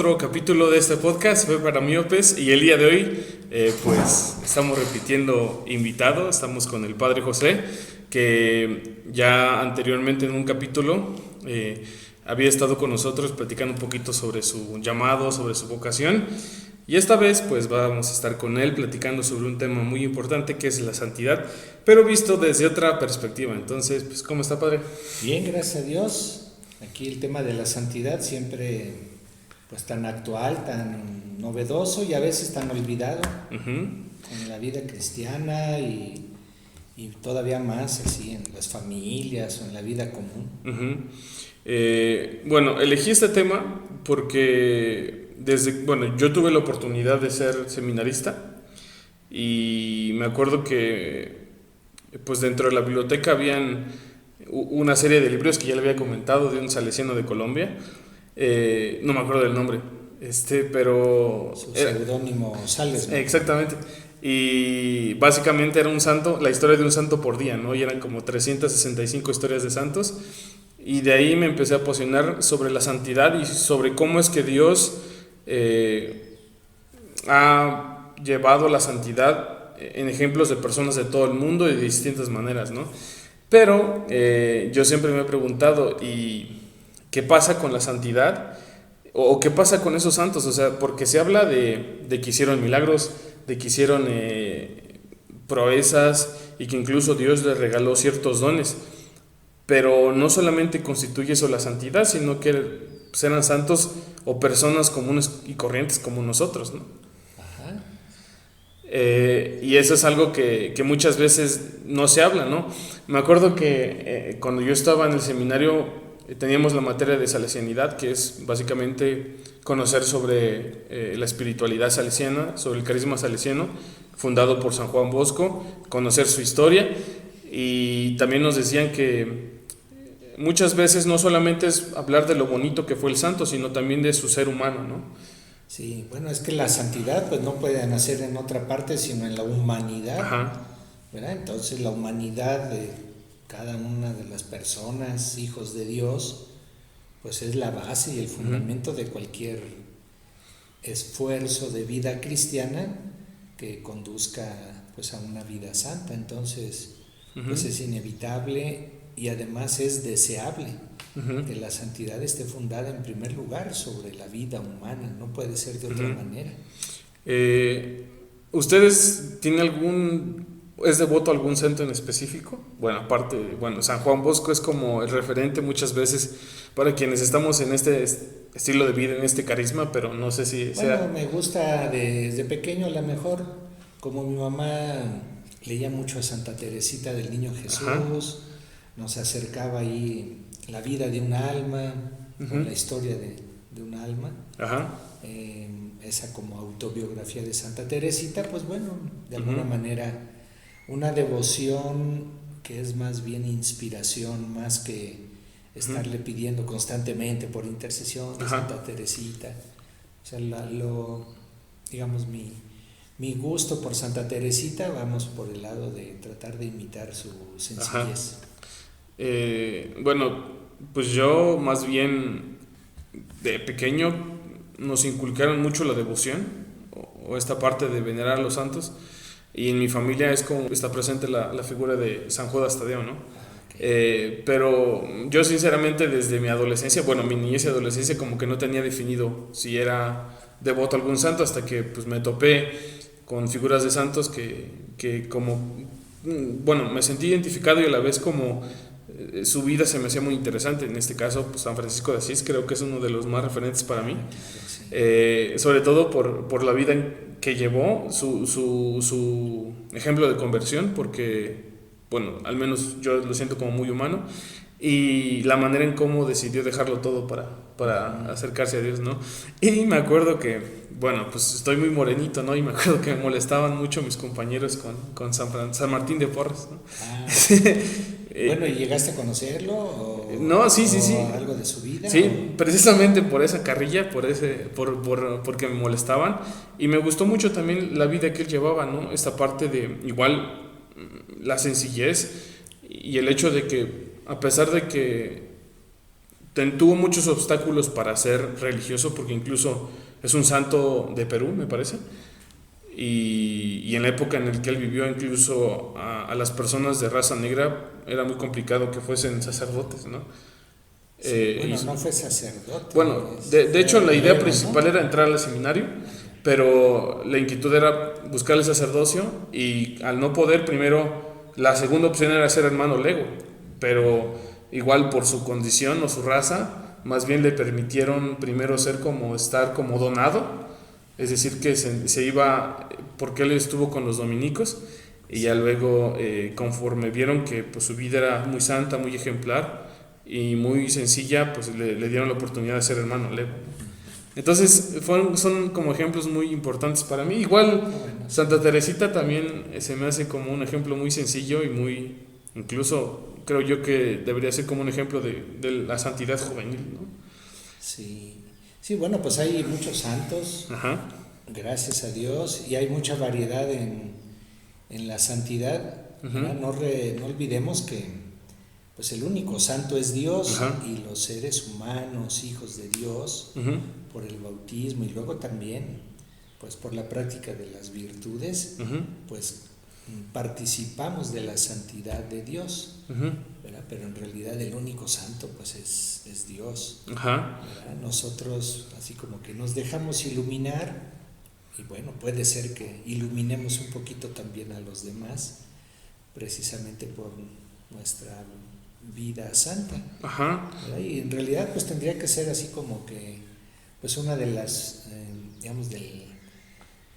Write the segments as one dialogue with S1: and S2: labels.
S1: otro capítulo de este podcast, Fe para Miopes, y el día de hoy pues estamos repitiendo invitado, estamos con el Padre José, que ya anteriormente en un capítulo había estado con nosotros platicando un poquito sobre su llamado, sobre su vocación, y esta vez pues vamos a estar con él platicando sobre un tema muy importante que es la santidad, pero visto desde otra perspectiva. Entonces, pues, ¿cómo está, Padre?
S2: Bien, gracias a Dios. Aquí el tema de la santidad siempre pues tan actual, tan novedoso y a veces tan olvidado en la vida cristiana y todavía más así en las familias o en la vida común.
S1: Bueno, elegí este tema porque yo tuve la oportunidad de ser seminarista y me acuerdo que pues dentro de la biblioteca habían una serie de libros que ya le había comentado de un salesiano de Colombia, no me acuerdo del nombre, pero
S2: su seudónimo Sales.
S1: exactamente, y básicamente era un santo, la historia de un santo por día, ¿no? Y eran como 365 historias de santos, y de ahí me empecé a apasionar sobre la santidad y sobre cómo es que Dios ha llevado la santidad en ejemplos de personas de todo el mundo y de distintas maneras, ¿no? Pero yo siempre me he preguntado, ¿y qué pasa con la santidad? ¿O qué pasa con esos santos? O sea, porque se habla de que hicieron milagros, de que hicieron proezas y que incluso Dios les regaló ciertos dones. Pero no solamente constituye eso la santidad, sino que pues, eran santos o personas comunes y corrientes como nosotros, ¿no? Y eso es algo que muchas veces no se habla, ¿no? Me acuerdo que cuando yo estaba en el seminario teníamos la materia de salesianidad, que es básicamente conocer sobre la espiritualidad salesiana, sobre el carisma salesiano, fundado por San Juan Bosco, conocer su historia, y también nos decían que muchas veces no solamente es hablar de lo bonito que fue el santo, sino también de su ser humano, ¿no?
S2: Sí, bueno, es que la santidad pues no puede nacer en otra parte sino en la humanidad, ¿verdad? Entonces la humanidad de cada una de las personas, hijos de Dios, pues es la base y el fundamento de cualquier esfuerzo de vida cristiana que conduzca pues a una vida santa. Entonces pues es inevitable y además es deseable que la santidad esté fundada en primer lugar sobre la vida humana, no puede ser de otra manera.
S1: ¿Ustedes tienen es devoto a algún santo en específico? Bueno, aparte, San Juan Bosco es como el referente muchas veces para quienes estamos en este estilo de vida, en este carisma, pero no sé si sea...
S2: Bueno, me gusta desde pequeño, a lo mejor, como mi mamá leía mucho a Santa Teresita del Niño Jesús, nos acercaba ahí la vida de un alma, con la historia de un alma, esa como autobiografía de Santa Teresita, pues bueno, de alguna manera una devoción que es más bien inspiración, más que estarle pidiendo constantemente por intercesión de Santa Teresita. O sea, digamos, mi gusto por Santa Teresita, vamos por el lado de tratar de imitar su sencillez.
S1: Pues yo más bien de pequeño nos inculcaron mucho la devoción o esta parte de venerar a los santos, y en mi familia es como está presente la figura de San Judas Tadeo, ¿no? Pero yo sinceramente desde mi adolescencia, mi niñez y adolescencia como que no tenía definido si era devoto a algún santo hasta que pues me topé con figuras de santos que como, me sentí identificado y a la vez como su vida se me hacía muy interesante. En este caso, pues, San Francisco de Asís creo que es uno de los más referentes para mí, sobre todo por la vida que llevó, su ejemplo de conversión, porque, al menos yo lo siento como muy humano, y la manera en cómo decidió dejarlo todo para acercarse a Dios, ¿no? Y me acuerdo que, pues estoy muy morenito, ¿no? Y me acuerdo que me molestaban mucho mis compañeros con San Martín de Porres, ¿no?
S2: ¿Y llegaste a conocerlo?
S1: No, sí.
S2: ¿Algo de su vida?
S1: Sí, precisamente por esa carrilla, porque me molestaban, y me gustó mucho también la vida que él llevaba, ¿no? Esta parte de, igual, la sencillez y el hecho de que, a pesar de que tuvo muchos obstáculos para ser religioso, porque incluso es un santo de Perú, me parece, y en la época en la que él vivió, incluso a las personas de raza negra era muy complicado que fuesen sacerdotes, ¿no?
S2: Sí, bueno, no fue sacerdote.
S1: Bueno, de hecho la idea principal, ¿no?, era entrar al seminario, pero la inquietud era buscar el sacerdocio, y al no poder, primero, la segunda opción era ser hermano lego, pero igual por su condición o su raza, más bien le permitieron primero estar como donado, es decir, que se iba, porque él estuvo con los dominicos, y ya luego, conforme vieron que pues, su vida era muy santa, muy ejemplar y muy sencilla, pues le dieron la oportunidad de ser hermano lego. Entonces son como ejemplos muy importantes para mí. Igual Santa Teresita también se me hace como un ejemplo muy sencillo y muy, incluso creo yo que debería ser como un ejemplo de la santidad juvenil, ¿no?
S2: Sí, sí, bueno, pues hay muchos santos,
S1: Ajá.
S2: Gracias a Dios, y hay mucha variedad en la santidad.
S1: Uh-huh.
S2: No olvidemos que pues el único santo es Dios. Uh-huh. Y los seres humanos, hijos de Dios, uh-huh, por el bautismo y luego también pues por la práctica de las virtudes, uh-huh, pues participamos de la santidad de Dios, uh-huh, ¿verdad? Pero en realidad el único santo pues es Dios, uh-huh. Nosotros así como que nos dejamos iluminar, y bueno, puede ser que iluminemos un poquito también a los demás, precisamente por nuestra vida santa. Ajá. Y en realidad pues tendría que ser así como que pues una de las digamos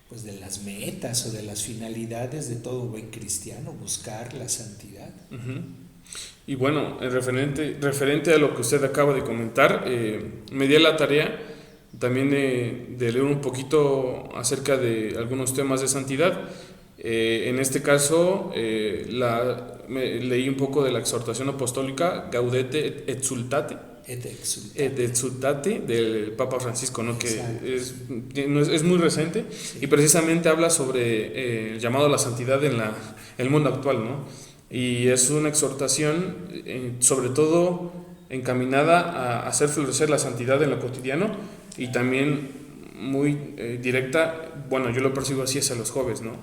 S2: pues de las metas o de las finalidades de todo buen cristiano, buscar la santidad.
S1: Uh-huh. Y bueno, referente a lo que usted acaba de comentar, me di la tarea también de leer un poquito acerca de algunos temas de santidad. En este caso, leí un poco de la exhortación apostólica Gaudete et Exsultate, del Papa Francisco, ¿no?, que es muy reciente, sí, y precisamente habla sobre el llamado a la santidad en el mundo actual, ¿no? Y es una exhortación sobre todo encaminada a hacer florecer la santidad en lo cotidiano, y también muy directa, bueno, yo lo percibo así, hacia los jóvenes, ¿no?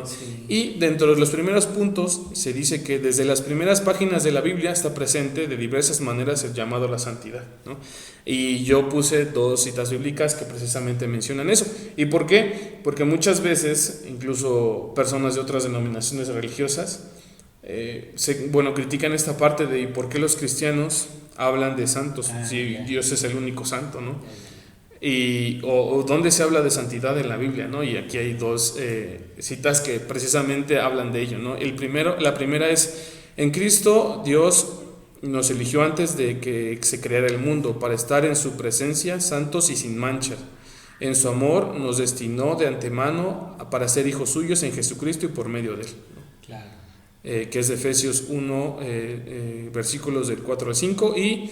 S1: Sí. Y dentro de los primeros puntos se dice que desde las primeras páginas de la Biblia está presente de diversas maneras el llamado a la santidad, ¿no? Y yo puse 2 citas bíblicas que precisamente mencionan eso. ¿Y por qué? Porque muchas veces, incluso personas de otras denominaciones religiosas, critican esta parte de ¿por qué los cristianos hablan de santos si Dios es el único santo, ¿no? O dónde se habla de santidad en la Biblia, ¿no? Y aquí hay 2 citas que precisamente hablan de ello, ¿no? La primera es: en Cristo Dios nos eligió antes de que se creara el mundo para estar en su presencia santos y sin mancha. En su amor nos destinó de antemano para ser hijos suyos en Jesucristo y por medio de él, ¿no? Claro. Que es de Efesios 1, versículos del 4 al 5, y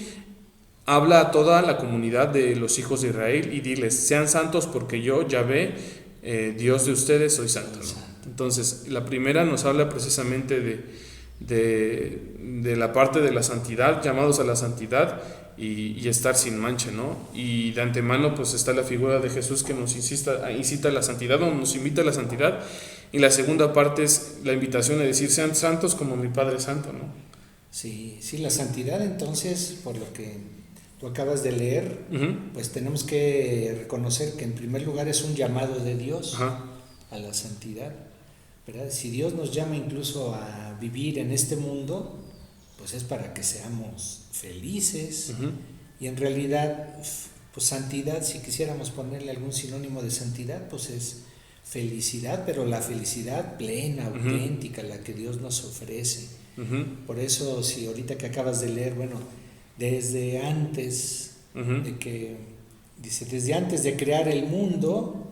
S1: habla a toda la comunidad de los hijos de Israel y diles: sean santos porque yo, Yahvé, Dios de ustedes, soy santo, ¿no? Entonces, la primera nos habla precisamente de la parte de la santidad, llamados a la santidad y estar sin mancha, ¿no? Y de antemano pues está la figura de Jesús que nos incita a la santidad, o nos invita a la santidad. Y la segunda parte es la invitación a decir: sean santos como mi Padre Santo, ¿no?
S2: Sí, la santidad, entonces, por lo que tú acabas de leer, uh-huh, pues tenemos que reconocer que en primer lugar es un llamado de Dios, uh-huh, a la santidad, ¿verdad? Si Dios nos llama incluso a vivir en este mundo, pues es para que seamos felices, uh-huh, y en realidad, pues santidad, si quisiéramos ponerle algún sinónimo de santidad, pues es felicidad, pero la felicidad plena, auténtica, uh-huh, la que Dios nos ofrece. Uh-huh. Por eso, si ahorita que acabas de leer, bueno, desde antes, uh-huh, desde antes de crear el mundo,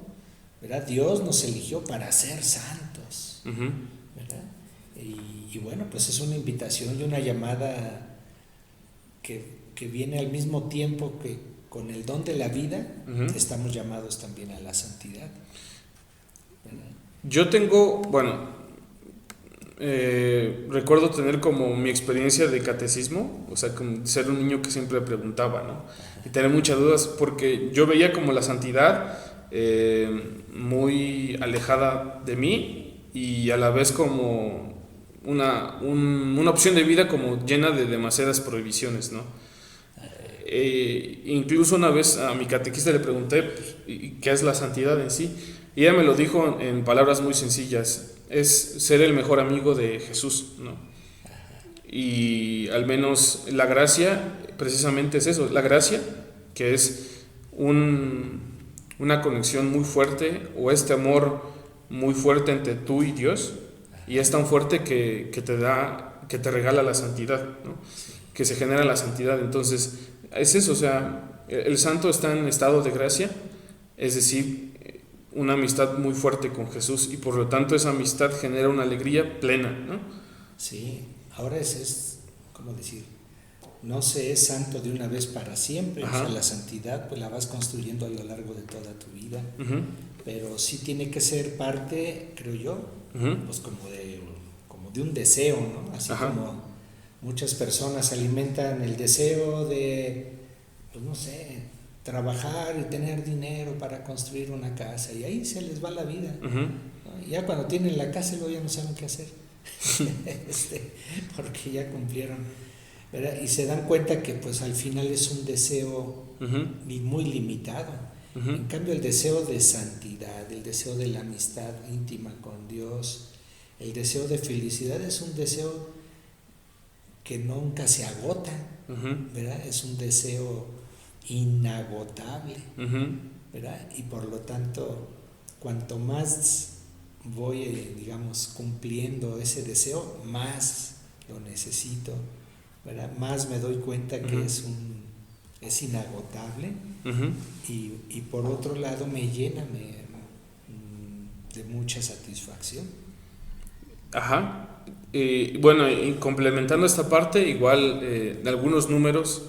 S2: ¿verdad? Dios nos eligió para ser santos, uh-huh, ¿verdad? Y bueno, pues es una invitación y una llamada que viene al mismo tiempo que con el don de la vida, uh-huh, estamos llamados también a la santidad, ¿verdad?
S1: Yo tengo, bueno, recuerdo tener como mi experiencia de catecismo, o sea, como ser un niño que siempre preguntaba, ¿no? Y tener muchas dudas, porque yo veía como la santidad muy alejada de mí y a la vez como una opción de vida como llena de demasiadas prohibiciones, ¿no? Incluso una vez a mi catequista le pregunté pues, ¿qué es la santidad en sí? Y ella me lo dijo en palabras muy sencillas: es ser el mejor amigo de Jesús, ¿no? Y al menos la gracia precisamente es eso, la gracia, que es una conexión muy fuerte, o este amor muy fuerte entre tú y Dios, y es tan fuerte que te regala la santidad, ¿no? Que se genera la santidad. Entonces es eso, o sea, el santo está en estado de gracia, es decir, una amistad muy fuerte con Jesús, y por lo tanto esa amistad genera una alegría plena, ¿no?
S2: Sí, ahora ¿cómo decir? No se es santo de una vez para siempre. O sea, la santidad pues la vas construyendo a lo largo de toda tu vida, pero sí tiene que ser parte, creo yo, pues como de un deseo, ¿no? Así como muchas personas alimentan el deseo de, pues no sé, trabajar y tener dinero para construir una casa, y ahí se les va la vida, ¿no? Y ya cuando tienen la casa luego ya no saben qué hacer, porque ya cumplieron, ¿verdad? Y se dan cuenta que pues al final es un deseo muy limitado. En cambio el deseo de santidad, el deseo de la amistad íntima con Dios, el deseo de felicidad es un deseo que nunca se agota, ¿verdad? Es un deseo inagotable, ¿verdad? Y por lo tanto, cuanto más voy, digamos, cumpliendo ese deseo, más lo necesito, ¿verdad? Más me doy cuenta que es inagotable, y por otro lado me llena de mucha satisfacción.
S1: Bueno, y complementando esta parte, igual de algunos números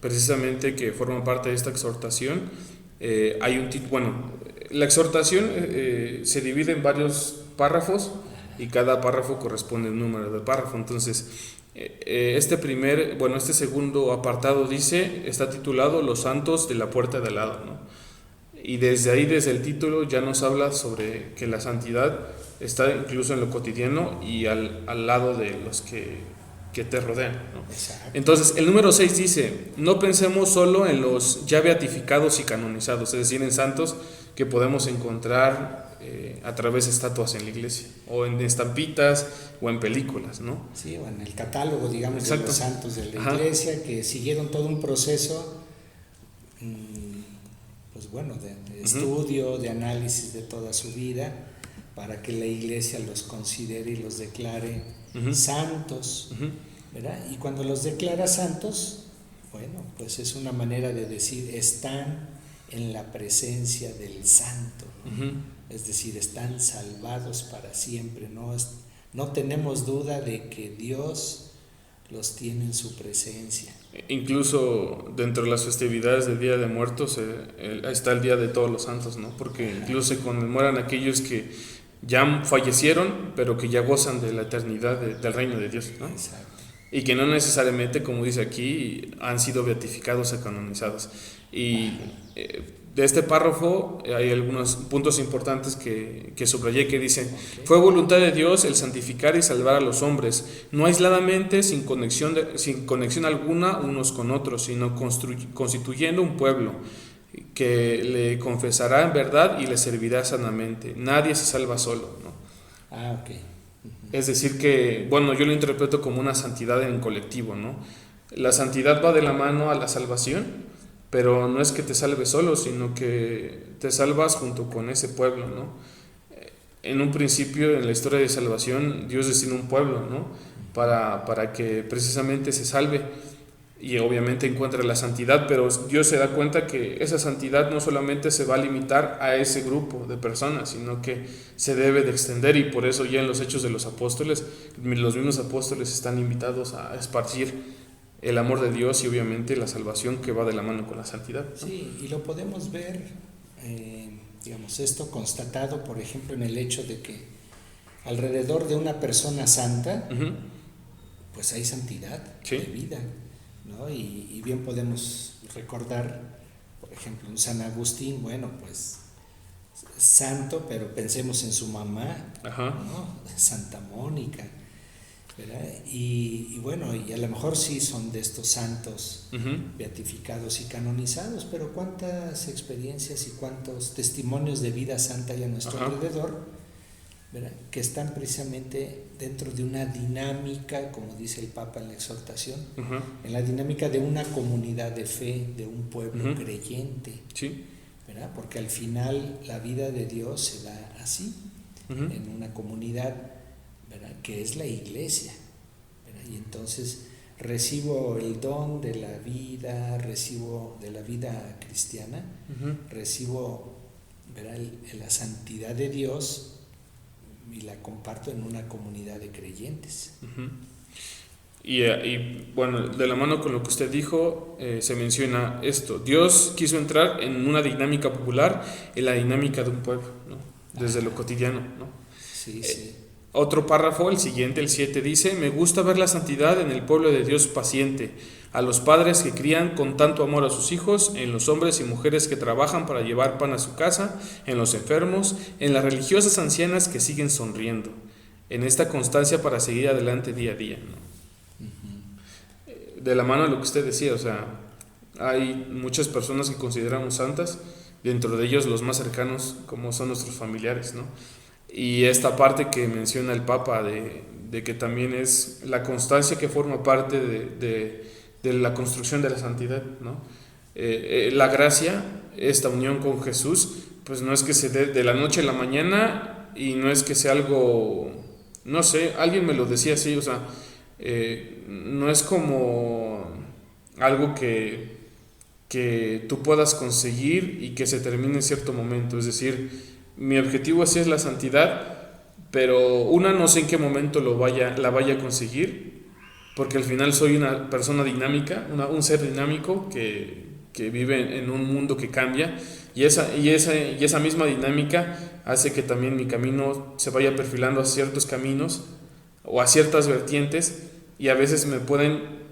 S1: precisamente que forman parte de esta exhortación, hay la exhortación se divide en varios párrafos, y cada párrafo corresponde a un número de párrafo. Entonces este segundo apartado está titulado Los santos de la puerta de al lado, ¿no? Y desde ahí, desde el título, ya nos habla sobre que la santidad está incluso en lo cotidiano y al lado de los que te rodean, ¿no? Entonces el número 6 dice: no pensemos solo en los ya beatificados y canonizados, es decir, en santos que podemos encontrar a través de estatuas en la iglesia, o en estampitas, o en películas, ¿no?
S2: Sí, o en el catálogo, digamos, de los santos de la iglesia, que siguieron todo un proceso, pues bueno, de estudio, de análisis de toda su vida, para que la iglesia los considere y los declare santos, ¿verdad? Y cuando los declara santos, bueno, pues es una manera de decir, están en la presencia del santo, es decir, están salvados para siempre, no tenemos duda de que Dios los tiene en su presencia.
S1: Incluso dentro de las festividades del Día de Muertos está el Día de Todos los Santos, ¿no? Porque incluso se conmemoran aquellos que ya fallecieron, pero que ya gozan de la eternidad del reino de Dios, ¿no?
S2: Exacto.
S1: Y que no necesariamente, como dice aquí, han sido beatificados o canonizados. Y de este párrafo hay algunos puntos importantes que subrayé, que dicen: fue voluntad de Dios el santificar y salvar a los hombres, no aisladamente, sin conexión alguna unos con otros, sino constituyendo un pueblo que le confesará en verdad y le servirá sanamente. Nadie se salva solo, ¿no? Es decir que, bueno, yo lo interpreto como una santidad en colectivo, ¿no? La santidad va de la mano a la salvación, pero no es que te salves solo, sino que te salvas junto con ese pueblo, ¿no? En un principio, en la historia de salvación, Dios destinó un pueblo, ¿no? Para que precisamente se salve y obviamente encuentre la santidad, pero Dios se da cuenta que esa santidad no solamente se va a limitar a ese grupo de personas, sino que se debe de extender, y por eso ya en los Hechos de los Apóstoles, los mismos apóstoles están invitados a esparcir el amor de Dios y obviamente la salvación que va de la mano con la santidad, ¿no?
S2: Sí, y lo podemos ver, digamos, esto constatado, por ejemplo, en el hecho de que alrededor de una persona santa,
S1: Uh-huh.
S2: pues hay santidad
S1: Sí.
S2: de vida, ¿no? Y bien podemos recordar, por ejemplo, un San Agustín, bueno, pues santo, pero pensemos en su mamá,
S1: Ajá.
S2: ¿no? Santa Mónica, ¿verdad? Y bueno, y a lo mejor sí son de estos santos
S1: Uh-huh.
S2: beatificados y canonizados, pero cuántas experiencias y cuántos testimonios de vida santa hay a nuestro
S1: Ajá.
S2: alrededor, ¿verdad? Que están precisamente dentro de una dinámica, como dice el Papa en la exhortación,
S1: Uh-huh.
S2: en la dinámica de una comunidad de fe, de un pueblo
S1: Ujú.
S2: creyente,
S1: Sí.
S2: ¿verdad? Porque al final la vida de Dios se da así,
S1: Uh-huh.
S2: en una comunidad, ¿verdad? Que es la iglesia, ¿verdad? Y entonces recibo el don de la vida, recibo de la vida cristiana,
S1: Uh-huh.
S2: recibo, ¿verdad? La santidad de Dios y la comparto en una comunidad de creyentes.
S1: Uh-huh. Y bueno, de la mano con lo que usted dijo, se menciona esto. Dios quiso entrar en una dinámica popular, en la dinámica de un pueblo, ¿no? Desde lo cotidiano, ¿no?
S2: Sí, sí.
S1: Otro párrafo, el siguiente, el 7, dice: me gusta ver la santidad en el pueblo de Dios paciente, a los padres que crían con tanto amor a sus hijos, en los hombres y mujeres que trabajan para llevar pan a su casa, en los enfermos, en las religiosas ancianas que siguen sonriendo, en esta constancia para seguir adelante día a día, ¿no? De la mano de lo que usted decía, o sea, hay muchas personas que consideramos santas, dentro de ellos los más cercanos, como son nuestros familiares, ¿no? Y esta parte que menciona el Papa de que también es la constancia que forma parte de la construcción de la santidad, ¿no? La gracia, esta unión con Jesús, pues no es que se dé de la noche a la mañana y no es que sea algo, no sé, alguien me lo decía así, o sea, no es como algo que tú puedas conseguir y que se termine en cierto momento. Es decir, mi objetivo así es la santidad, pero no sé en qué momento la vaya a conseguir, porque al final soy una persona dinámica, un ser dinámico que vive en un mundo que cambia, y esa misma dinámica hace que también mi camino se vaya perfilando a ciertos caminos o a ciertas vertientes, y a veces me pueden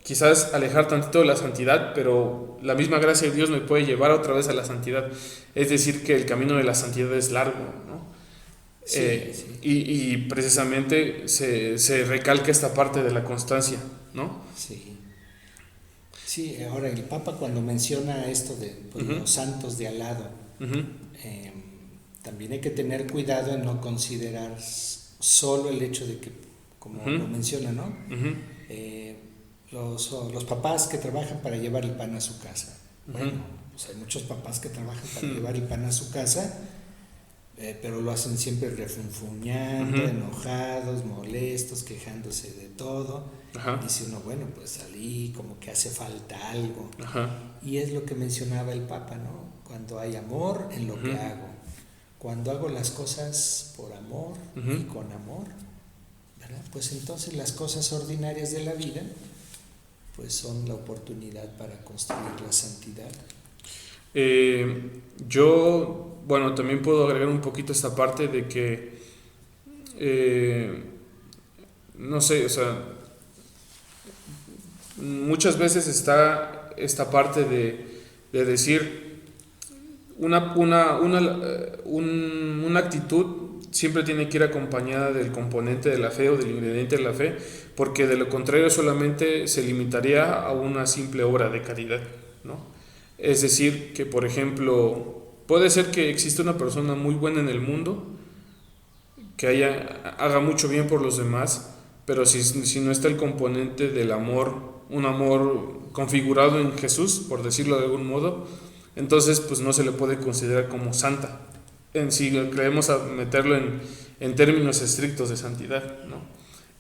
S1: quizás alejar tantito de la santidad, pero la misma gracia de Dios me puede llevar otra vez a la santidad. Es decir, que el camino de la santidad es largo, ¿no?
S2: Sí, sí.
S1: Y precisamente se recalca esta parte de la constancia, ¿no?
S2: Sí. Sí, ahora el Papa cuando menciona esto de pues,
S1: Uh-huh.
S2: los santos de al lado,
S1: Uh-huh.
S2: también hay que tener cuidado en no considerar solo el hecho de que, como
S1: Uh-huh.
S2: lo menciona, ¿no?
S1: Uh-huh.
S2: Los papás que trabajan para llevar el pan a su casa.
S1: Uh-huh.
S2: Bueno, pues hay muchos papás que trabajan para
S1: Uh-huh.
S2: llevar el pan a su casa, pero lo hacen siempre refunfuñando,
S1: Uh-huh.
S2: enojados, molestos, quejándose de todo.
S1: Ajá.
S2: Dice uno, bueno, pues salí, como que hace falta algo.
S1: Ajá.
S2: Y es lo que mencionaba el Papa, ¿no? Cuando hay amor en lo
S1: Uh-huh.
S2: que hago, cuando hago las cosas por amor
S1: Uh-huh.
S2: y con amor, ¿verdad? Pues entonces las cosas ordinarias de la vida pues son la oportunidad para construir la santidad.
S1: Yo, bueno, también puedo agregar un poquito esta parte de que, no sé, o sea, muchas veces está esta parte de decir, una actitud siempre tiene que ir acompañada del componente de la fe o del ingrediente de la fe, porque de lo contrario solamente se limitaría a una simple obra de caridad, ¿no? Es decir, que por ejemplo, puede ser que exista una persona muy buena en el mundo, que haga mucho bien por los demás, pero si no está el componente del amor, un amor configurado en Jesús, por decirlo de algún modo, entonces pues no se le puede considerar como santa. Si creemos a meterlo en términos estrictos de santidad, ¿no?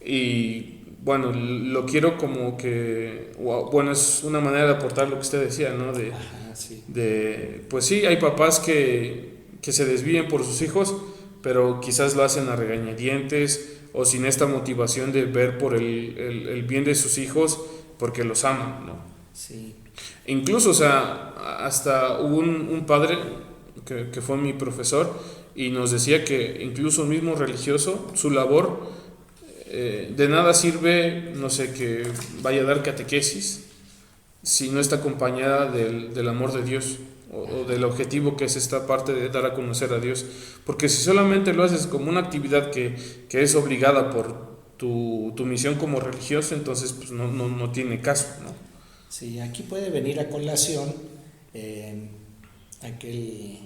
S1: Y bueno, lo quiero como que, bueno, es una manera de aportar lo que usted decía, ¿no?
S2: Ajá, sí.
S1: Pues sí, hay papás que se desvíen por sus hijos, pero quizás lo hacen a regañadientes o sin esta motivación de ver por el bien de sus hijos porque los aman, ¿no?
S2: Sí.
S1: Incluso, o sea, hasta hubo un padre que fue mi profesor, y nos decía que incluso un mismo religioso, su labor, de nada sirve, no sé, que vaya a dar catequesis si no está acompañada del amor de Dios o del objetivo que es esta parte de dar a conocer a Dios. Porque si solamente lo haces como una actividad que es obligada por tu misión como religioso, entonces pues no tiene caso, ¿no?
S2: Sí, aquí puede venir a colación aquel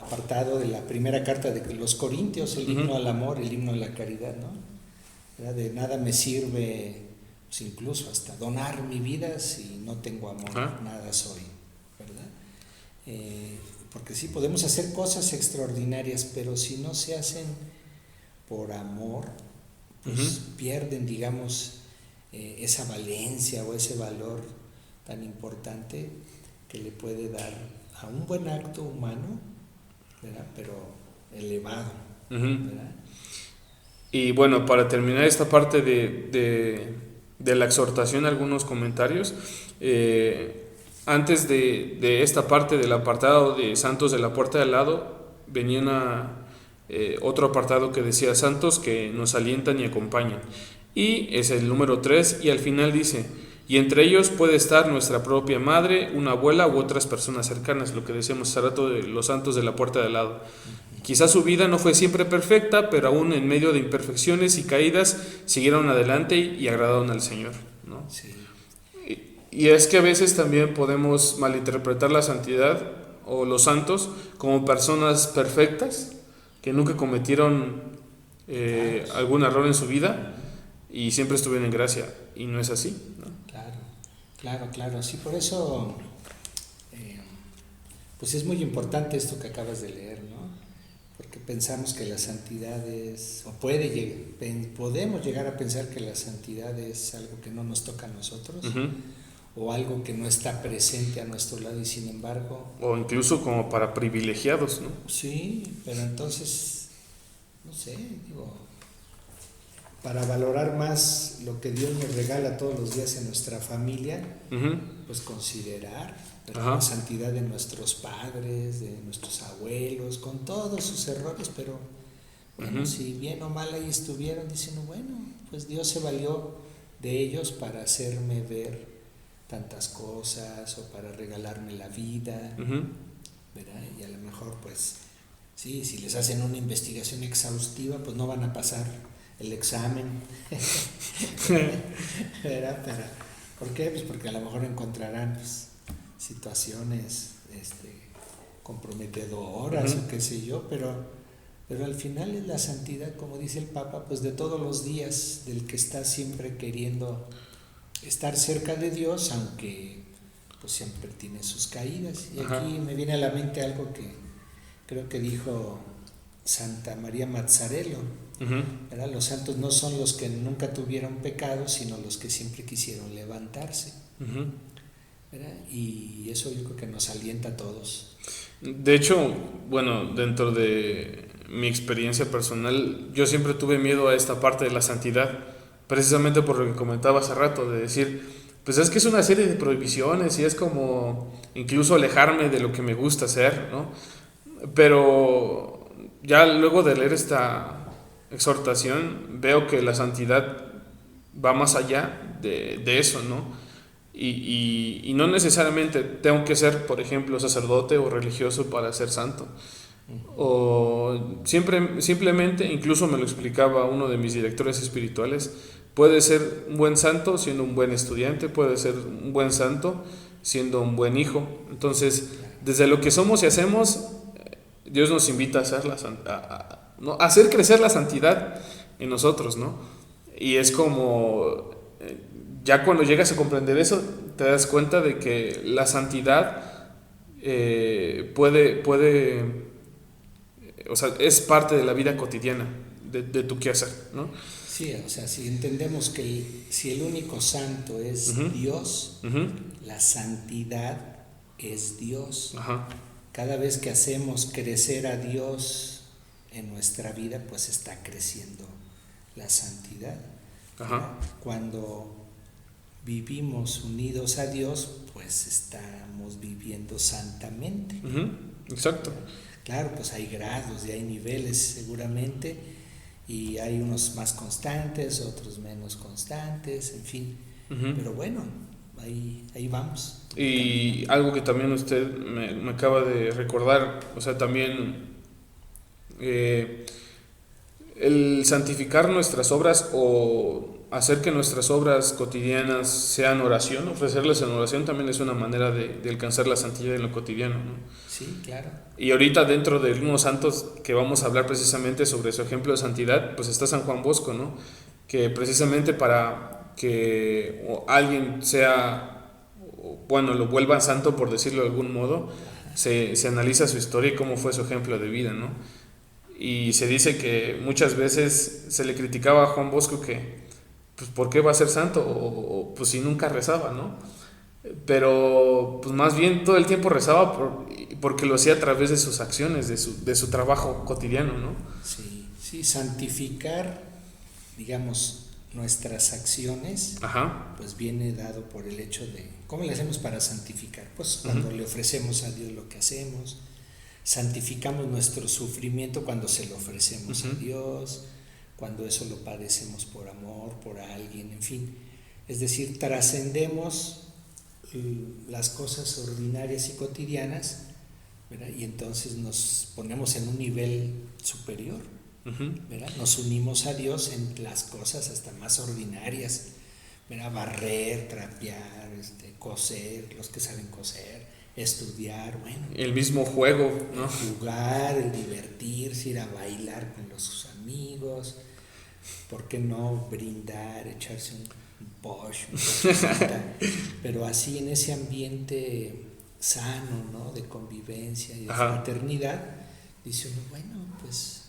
S2: apartado de la primera carta de los Corintios, el himno al amor, el himno a la caridad, ¿no? ¿Verdad? De nada me sirve, pues incluso hasta donar mi vida si no tengo amor, nada soy, ¿verdad? Porque sí, podemos hacer cosas extraordinarias, pero si no se hacen por amor, pues pierden, digamos, esa valencia o ese valor tan importante que le puede dar a un buen acto humano, ¿verdad? Pero elevado, ¿verdad?
S1: Y bueno, para terminar esta parte de la exhortación, algunos comentarios. Antes de esta parte del apartado de santos de la puerta de al lado, venía otro apartado que decía santos que nos alientan y acompañan. Y es el número 3, y al final dice: y entre ellos puede estar nuestra propia madre, una abuela u otras personas cercanas, lo que decíamos hace rato de los santos de la puerta de al lado. Quizás su vida no fue siempre perfecta, pero aún en medio de imperfecciones y caídas siguieron adelante y agradaron al Señor, ¿no?
S2: Sí.
S1: Y es que a veces también podemos malinterpretar la santidad o los santos como personas perfectas que nunca cometieron algún error en su vida y siempre estuvieron en gracia, y no es así, ¿no?
S2: Claro. Sí, por eso pues es muy importante esto que acabas de leer, ¿no? Porque pensamos que la santidad es, o podemos llegar a pensar que la santidad es algo que no nos toca a nosotros, o algo que no está presente a nuestro lado, y sin embargo...
S1: O incluso como para privilegiados, ¿no?
S2: Sí, pero entonces, no sé, digo, para valorar más lo que Dios nos regala todos los días en nuestra familia, pues considerar la santidad de nuestros padres, de nuestros abuelos, con todos sus errores, pero bueno, si bien o mal ahí estuvieron, diciendo, bueno, pues Dios se valió de ellos para hacerme ver tantas cosas o para regalarme la vida, ¿verdad? Y a lo mejor pues sí, si les hacen una investigación exhaustiva, pues no van a pasar el examen, ¿verdad? ¿Por qué? Pues porque a lo mejor encontrarán pues, situaciones comprometedoras o qué sé yo, pero al final es la santidad, como dice el Papa, pues de todos los días, del que está siempre queriendo estar cerca de Dios, aunque pues siempre tiene sus caídas. Y aquí me viene a la mente algo que creo que dijo Santa María Mazzarello, ¿verdad? Los santos no son los que nunca tuvieron pecado, sino los que siempre quisieron levantarse, ¿verdad? Y eso yo creo que nos alienta a todos.
S1: De hecho, bueno, dentro de mi experiencia personal, yo siempre tuve miedo a esta parte de la santidad, precisamente por lo que comentaba hace rato, de decir, pues es que es una serie de prohibiciones y es como incluso alejarme de lo que me gusta hacer, ¿no? Pero ya luego de leer esta exhortación veo que la santidad va más allá de eso, ¿no? Y no necesariamente tengo que ser, por ejemplo, sacerdote o religioso para ser santo. O simplemente, incluso me lo explicaba uno de mis directores espirituales, puede ser un buen santo siendo un buen estudiante, puede ser un buen santo siendo un buen hijo. Entonces, desde lo que somos y hacemos, Dios nos invita a hacer a hacer crecer la santidad en nosotros, ¿no? Y es como, ya cuando llegas a comprender eso, te das cuenta de que la santidad puede, o sea, es parte de la vida cotidiana, de tu quehacer, ¿no?
S2: Sí, o sea, si entendemos que si el único santo es Dios, la santidad es Dios. Cada vez que hacemos crecer a Dios en nuestra vida, pues está creciendo la santidad. Cuando vivimos unidos a Dios, pues estamos viviendo santamente.
S1: Exacto.
S2: Claro, pues hay grados y hay niveles seguramente, y hay unos más constantes, otros menos constantes, en fin. Pero bueno, ahí vamos.
S1: Y algo que también usted me acaba de recordar, o sea, también el santificar nuestras obras o hacer que nuestras obras cotidianas sean oración, ofrecerlas en oración también es una manera de alcanzar la santidad en lo cotidiano, ¿no?
S2: Sí, claro.
S1: Y ahorita dentro de unos santos que vamos a hablar precisamente sobre su ejemplo de santidad, pues está San Juan Bosco, ¿no? Que precisamente para que alguien sea, bueno, lo vuelva santo, por decirlo de algún modo, se analiza su historia y cómo fue su ejemplo de vida, ¿no? Y se dice que muchas veces se le criticaba a Juan Bosco que, pues, ¿por qué va a ser santo? O pues si nunca rezaba, ¿no? Pero pues más bien todo el tiempo rezaba porque lo hacía a través de sus acciones, de su trabajo cotidiano, ¿no?
S2: Sí, sí, santificar, digamos, nuestras acciones, pues viene dado por el hecho de, ¿cómo le hacemos para santificar? Pues cuando le ofrecemos a Dios lo que hacemos, santificamos nuestro sufrimiento cuando se lo ofrecemos a Dios, cuando eso lo padecemos por amor, por alguien, en fin. Es decir, trascendemos las cosas ordinarias y cotidianas, ¿verdad? Y entonces nos ponemos en un nivel superior, ¿verdad? Nos unimos a Dios en las cosas hasta más ordinarias, ¿verdad? Barrer, trapear, coser, los que saben coser, estudiar, bueno.
S1: El mismo juego, ¿no?
S2: Jugar, el divertirse, ir a bailar con los amigos, ¿por qué no brindar, echarse un posh, pero así en ese ambiente sano, ¿no? De convivencia y de fraternidad, dice uno, bueno, pues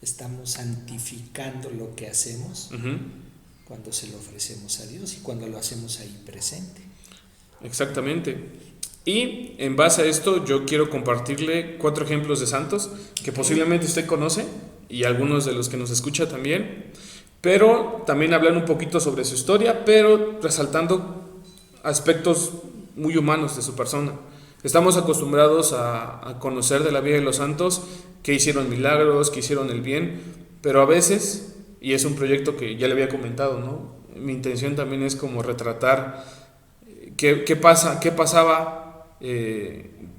S2: estamos santificando lo que hacemos cuando se lo ofrecemos a Dios y cuando lo hacemos ahí presente.
S1: Exactamente. Y en base a esto yo quiero compartirle 4 ejemplos de santos que posiblemente usted conoce y algunos de los que nos escucha también, pero también hablar un poquito sobre su historia, pero resaltando aspectos muy humanos de su persona. Estamos acostumbrados a conocer de la vida de los santos que hicieron milagros, que hicieron el bien, pero a veces, y es un proyecto que ya le había comentado, ¿no? Mi intención también es como retratar qué pasaba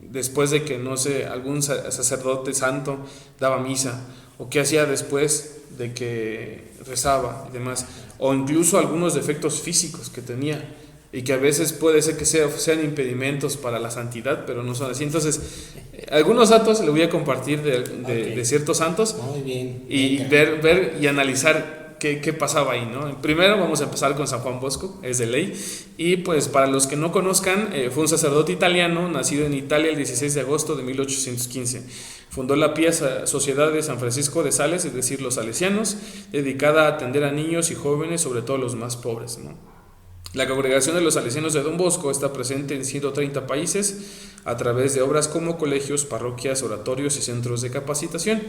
S1: después de que, no sé, algún sacerdote santo daba misa, o qué hacía después de que rezaba y demás, o incluso algunos defectos físicos que tenía y que a veces puede ser que sean impedimentos para la santidad, pero no son así. Entonces, algunos datos le voy a compartir de ciertos santos.
S2: Muy bien.
S1: Y ver y analizar qué pasaba ahí, ¿no? Primero vamos a empezar con San Juan Bosco, es de ley, y pues para los que no conozcan, fue un sacerdote italiano, nacido en Italia el 16 de agosto de 1815. Fundó la Pía Sociedad de San Francisco de Sales, es decir, los salesianos, dedicada a atender a niños y jóvenes, sobre todo los más pobres, ¿no? La congregación de los salesianos de Don Bosco está presente en 130 países a través de obras como colegios, parroquias, oratorios y centros de capacitación.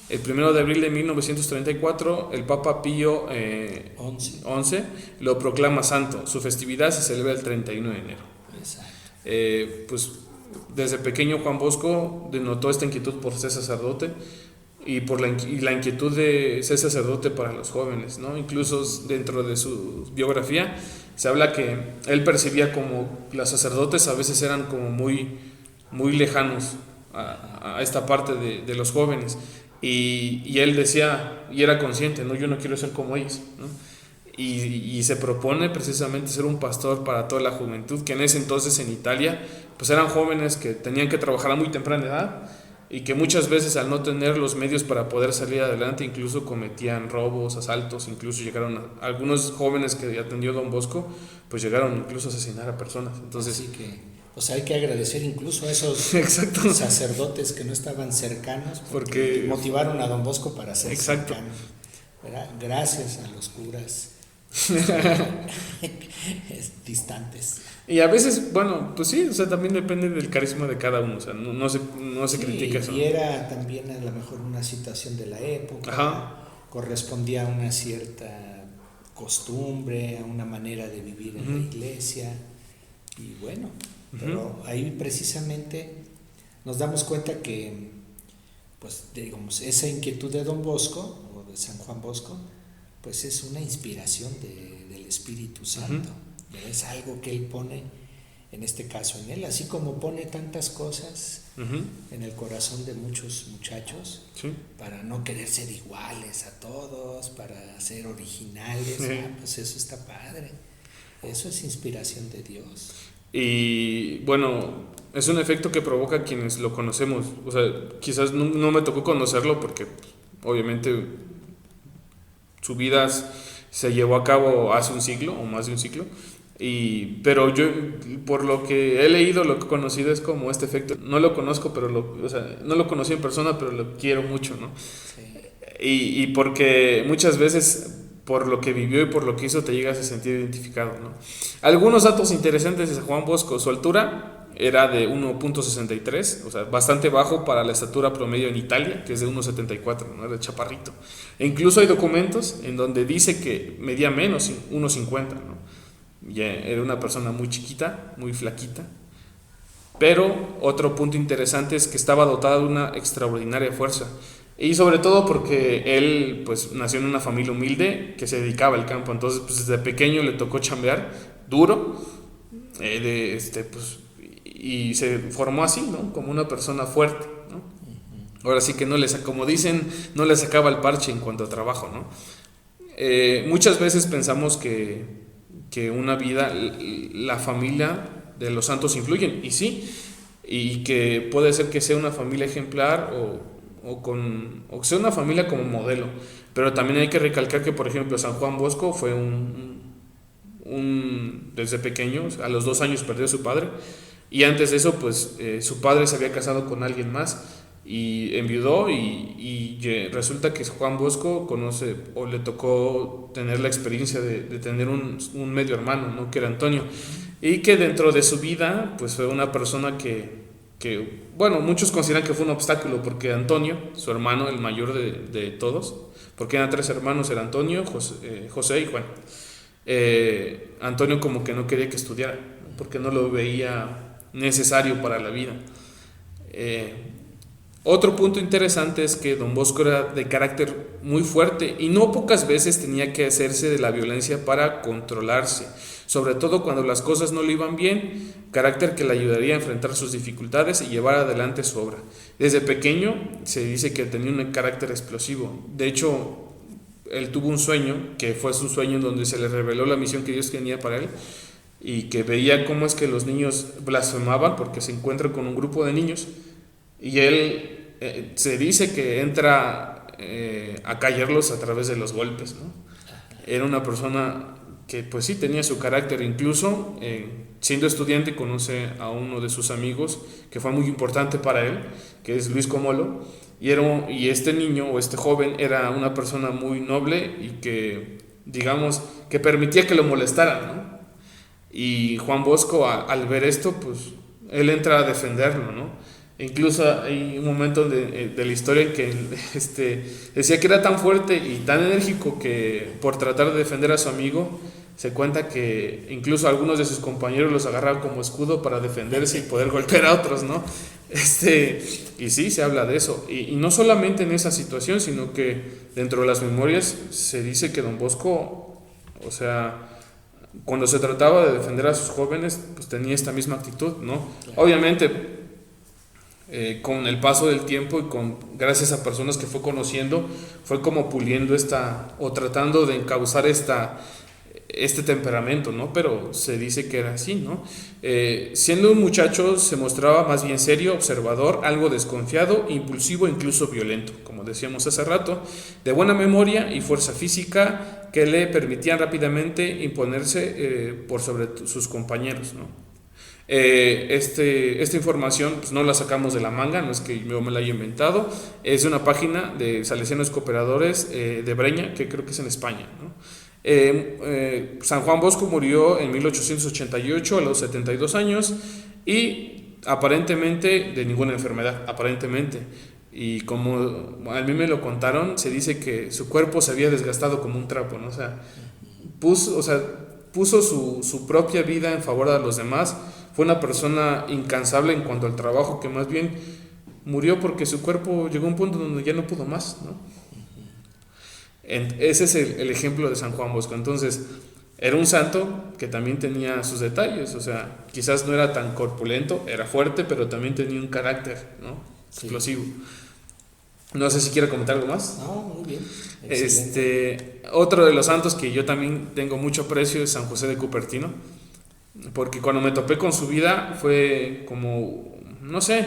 S1: El 1 de abril de 1934, el Papa Pío XI lo proclama santo. Su festividad se celebra el 31 de enero. Pues desde pequeño Juan Bosco denotó esta inquietud por ser sacerdote y la inquietud de ser sacerdote para los jóvenes, ¿no? Incluso dentro de su biografía se habla que él percibía como los sacerdotes a veces eran como muy, muy lejanos a esta parte de los jóvenes, y él decía, y era consciente, ¿no? Yo no quiero ser como ellos, ¿no? Y se propone precisamente ser un pastor para toda la juventud, que en ese entonces en Italia pues eran jóvenes que tenían que trabajar a muy temprana edad y que muchas veces al no tener los medios para poder salir adelante incluso cometían robos, asaltos, incluso llegaron algunos jóvenes que atendió Don Bosco pues llegaron incluso a asesinar a personas. Entonces,
S2: así que pues hay que agradecer incluso a esos sacerdotes que no estaban cercanos porque motivaron a Don Bosco para ser cercano, ¿verdad? Gracias a los curas distantes.
S1: Y a veces, bueno, pues sí, o sea, también depende del carisma de cada uno, o sea, no se critica eso.
S2: Y era también a lo mejor una situación de la época, correspondía a una cierta costumbre, a una manera de vivir en la iglesia, y bueno, pero ahí precisamente nos damos cuenta que pues digamos, esa inquietud de Don Bosco, o de San Juan Bosco, pues es una inspiración del Espíritu Santo. Uh-huh. Es algo que Él pone, en este caso en él, así como pone tantas cosas en el corazón de muchos muchachos, para no querer ser iguales a todos, para ser originales. Pues eso está padre, eso es inspiración de Dios.
S1: Y bueno, es un efecto que provoca quienes lo conocemos. O sea, quizás no me tocó conocerlo porque obviamente su vida se llevó a cabo hace un siglo o más de un siglo. Pero yo, por lo que he leído, lo que he conocido es como este efecto. No lo conozco, pero no lo conocí en persona, pero lo quiero mucho, ¿no? Sí. Y porque muchas veces, por lo que vivió y por lo que hizo, te llegas a sentir identificado, ¿no? Algunos datos interesantes de San Juan Bosco: su altura era de 1.63, o sea, bastante bajo para la estatura promedio en Italia, que es de 1.74, ¿no? Era chaparrito. E incluso hay documentos en donde dice que medía menos, 1.50, ¿no? Ya era una persona muy chiquita, muy flaquita. Pero otro punto interesante es que estaba dotado de una extraordinaria fuerza. Y sobre todo porque él pues nació en una familia humilde que se dedicaba al campo. Entonces pues desde pequeño le tocó chambear duro, y se formó así, ¿no? Como una persona fuerte, ¿no? Ahora sí que como dicen, no le sacaba el parche en cuanto a trabajo, ¿no? Muchas veces pensamos que una vida, la familia de los santos influyen, y sí, y que puede ser que sea una familia ejemplar o sea una familia como modelo, pero también hay que recalcar que, por ejemplo, San Juan Bosco fue desde pequeño, a los 2 años perdió a su padre, y antes de eso pues su padre se había casado con alguien más y enviudó, y resulta que Juan Bosco conoce o le tocó tener la experiencia de tener un medio hermano, ¿no? Que era Antonio, y que dentro de su vida pues fue una persona que bueno, muchos consideran que fue un obstáculo, porque Antonio, su hermano, el mayor de todos, porque eran 3 hermanos, era Antonio, José y Juan. Antonio como que no quería que estudiara, porque no lo veía necesario para la vida. Otro punto interesante es que Don Bosco era de carácter muy fuerte y no pocas veces tenía que hacerse de la violencia para controlarse, sobre todo cuando las cosas no le iban bien, carácter que le ayudaría a enfrentar sus dificultades y llevar adelante su obra. Desde pequeño se dice que tenía un carácter explosivo. De hecho, él tuvo un sueño, que fue su sueño en donde se le reveló la misión que Dios tenía para él, y que veía cómo es que los niños blasfemaban porque se encuentran con un grupo de niños, y él se dice que entra a callarlos a través de los golpes, ¿no? Era una persona que pues sí tenía su carácter. Incluso siendo estudiante conoce a uno de sus amigos que fue muy importante para él, que es Luis Comolo, y este niño o este joven era una persona muy noble y que, digamos, que permitía que lo molestaran, ¿no? Y Juan Bosco, al ver esto, pues él entra a defenderlo, ¿no? Incluso hay un momento de la historia en que decía que era tan fuerte y tan enérgico que por tratar de defender a su amigo, se cuenta que incluso algunos de sus compañeros los agarraban como escudo para defenderse y poder golpear a otros, ¿no? Y sí, se habla de eso. Y no solamente en esa situación, sino que dentro de las memorias se dice que Don Bosco, o sea, cuando se trataba de defender a sus jóvenes, pues tenía esta misma actitud, ¿no? Obviamente, con el paso del tiempo y gracias a personas que fue conociendo, fue como puliendo o tratando de encauzar este temperamento, ¿no? Pero se dice que era así, ¿no? Siendo un muchacho se mostraba más bien serio, observador, algo desconfiado, impulsivo, incluso violento, como decíamos hace rato, de buena memoria y fuerza física que le permitían rápidamente imponerse por sobre sus compañeros, ¿no? Esta información pues no la sacamos de la manga, no es que yo me la haya inventado, es de una página de Salesianos Cooperadores de Breña, que creo que es en España, ¿no? San Juan Bosco murió en 1888 a los 72 años y aparentemente de ninguna enfermedad, aparentemente. Y como a mí me lo contaron, se dice que su cuerpo se había desgastado como un trapo, ¿no? O sea, puso su propia vida en favor de los demás. Fue una persona incansable en cuanto al trabajo, que más bien murió porque su cuerpo llegó a un punto donde ya no pudo más, ¿no? Ese es el ejemplo de San Juan Bosco. Entonces, era un santo que también tenía sus detalles, o sea, quizás no era tan corpulento, era fuerte, pero también tenía un carácter, ¿no? Explosivo. No sé si quiero comentar algo más.
S2: No, muy bien.
S1: Otro de los santos que yo también tengo mucho aprecio es San José de Cupertino, porque cuando me topé con su vida fue como, no sé,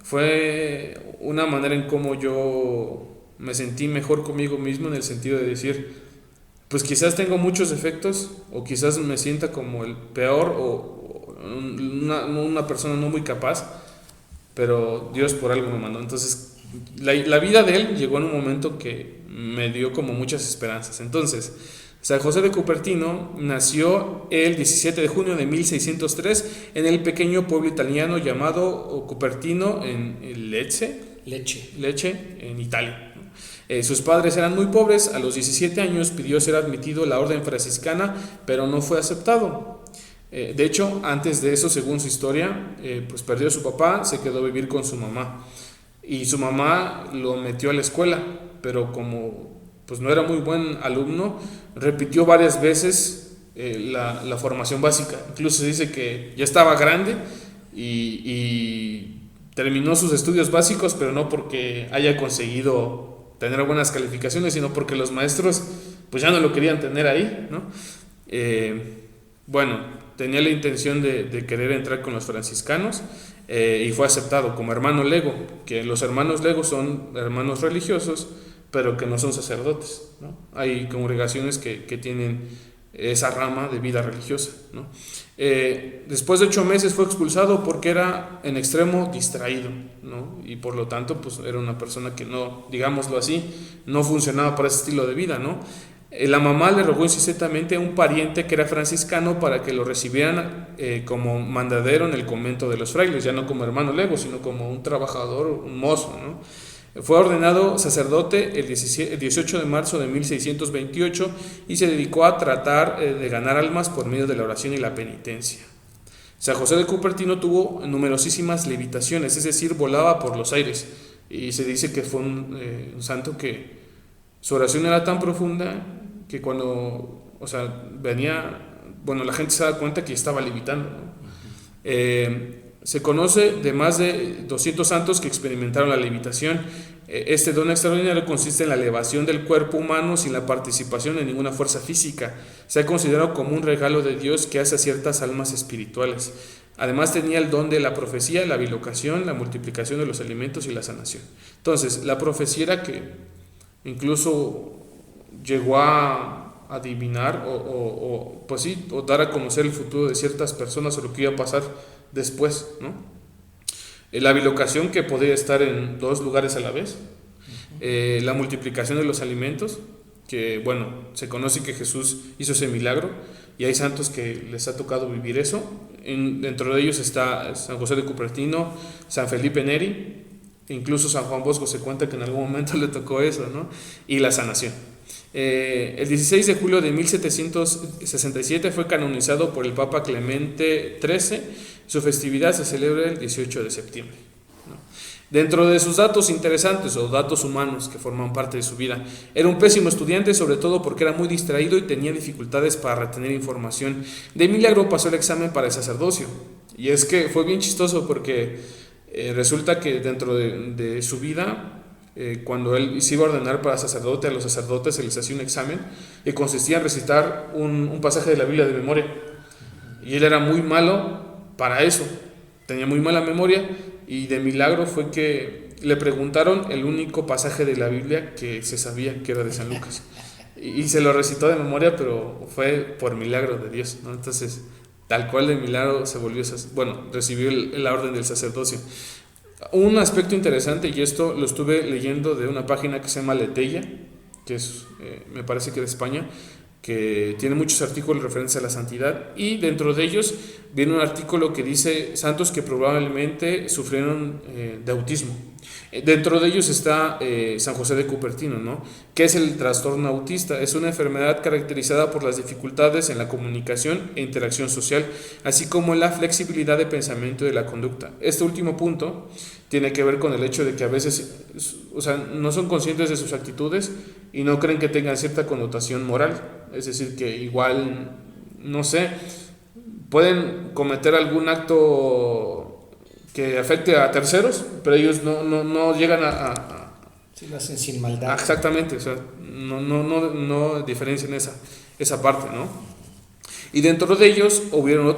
S1: fue una manera en cómo yo me sentí mejor conmigo mismo, en el sentido de decir, pues quizás tengo muchos defectos, o quizás me sienta como el peor, o una persona no muy capaz, pero Dios por algo me mandó. Entonces la vida de él llegó en un momento que me dio como muchas esperanzas. Entonces, San José de Cupertino nació el 17 de junio de 1603 en el pequeño pueblo italiano llamado Cupertino en Lecce, en Italia. Sus padres eran muy pobres. A los 17 años pidió ser admitido a la orden franciscana, pero no fue aceptado. De hecho, antes de eso, según su historia, pues perdió a su papá, se quedó a vivir con su mamá. Y su mamá lo metió a la escuela, pero como pues no era muy buen alumno, repitió varias veces la formación básica. Incluso se dice que ya estaba grande y terminó sus estudios básicos, pero no porque haya conseguido tener buenas calificaciones, sino porque los maestros pues ya no lo querían tener ahí, ¿no? Bueno, tenía la intención de querer entrar con los franciscanos, y fue aceptado como hermano lego, que los hermanos legos son hermanos religiosos, pero que no son sacerdotes, ¿no? Hay congregaciones que tienen esa rama de vida religiosa, ¿no? Después de 8 meses fue expulsado porque era en extremo distraído, ¿no? Y por lo tanto pues era una persona que no, digámoslo así, no funcionaba para ese estilo de vida, ¿no? La mamá le rogó insistentemente a un pariente que era franciscano para que lo recibieran como mandadero en el convento de los frailes, ya no como hermano lego, sino como un trabajador, un mozo, ¿no? Fue ordenado sacerdote el 18 de marzo de 1628 y se dedicó a tratar de ganar almas por medio de la oración y la penitencia. San José de Cupertino tuvo numerosísimas levitaciones, es decir, volaba por los aires, y se dice que fue un santo que su oración era tan profunda que cuando, o sea, venía, bueno, la gente se da cuenta que estaba levitando, ¿no? Se conoce de más de 200 santos que experimentaron la levitación. Este don extraordinario consiste en la elevación del cuerpo humano sin la participación de ninguna fuerza física. Se ha considerado como un regalo de Dios que hace a ciertas almas espirituales. Además tenía el don de la profecía, la bilocación, la multiplicación de los alimentos y la sanación. Entonces, la profecía era que incluso llegó a adivinar pues sí, o dar a conocer el futuro de ciertas personas o lo que iba a pasar después, ¿no? La bilocación, que podía estar en 2 lugares a la vez. La multiplicación de los alimentos, que bueno, se conoce que Jesús hizo ese milagro y hay santos que les ha tocado vivir eso. Dentro de ellos está San José de Cupertino, San Felipe Neri, incluso San Juan Bosco se cuenta que en algún momento le tocó eso, ¿no? Y la sanación. El 16 de julio de 1767 fue canonizado por el Papa Clemente XIII. Su festividad se celebra el 18 de septiembre, ¿no? Dentro de sus datos interesantes o datos humanos que forman parte de su vida, era un pésimo estudiante, sobre todo porque era muy distraído y tenía dificultades para retener información. De milagro pasó el examen para el sacerdocio, y es que fue bien chistoso porque resulta que dentro de su vida, cuando él se iba a ordenar para sacerdote, a los sacerdotes se les hacía un examen que consistía en recitar un pasaje de la Biblia de memoria, y él era muy malo para eso, tenía muy mala memoria, y de milagro fue que le preguntaron el único pasaje de la Biblia que se sabía, que era de San Lucas, y se lo recitó de memoria, pero fue por milagro de Dios, ¿no? Entonces, tal cual de milagro se volvió, bueno, recibió la orden del sacerdocio. Un aspecto interesante, y esto lo estuve leyendo de una página que se llama Letella, que es, me parece que de España, que tiene muchos artículos referentes a la santidad, y dentro de ellos viene un artículo que dice santos que probablemente sufrieron de autismo. Dentro de ellos está San José de Cupertino, ¿no? ¿Qué es el trastorno autista? Es una enfermedad caracterizada por las dificultades en la comunicación e interacción social, así como la flexibilidad de pensamiento y de la conducta. Este último punto tiene que ver con el hecho de que a veces, o sea, no son conscientes de sus actitudes y no creen que tengan cierta connotación moral. Es decir, que igual, no sé, pueden cometer algún acto que afecte a terceros, pero ellos no llegan
S2: sí, lo hacen sin maldad.
S1: Exactamente, o sea, no diferencian esa parte, ¿no? Y dentro de ellos hubieron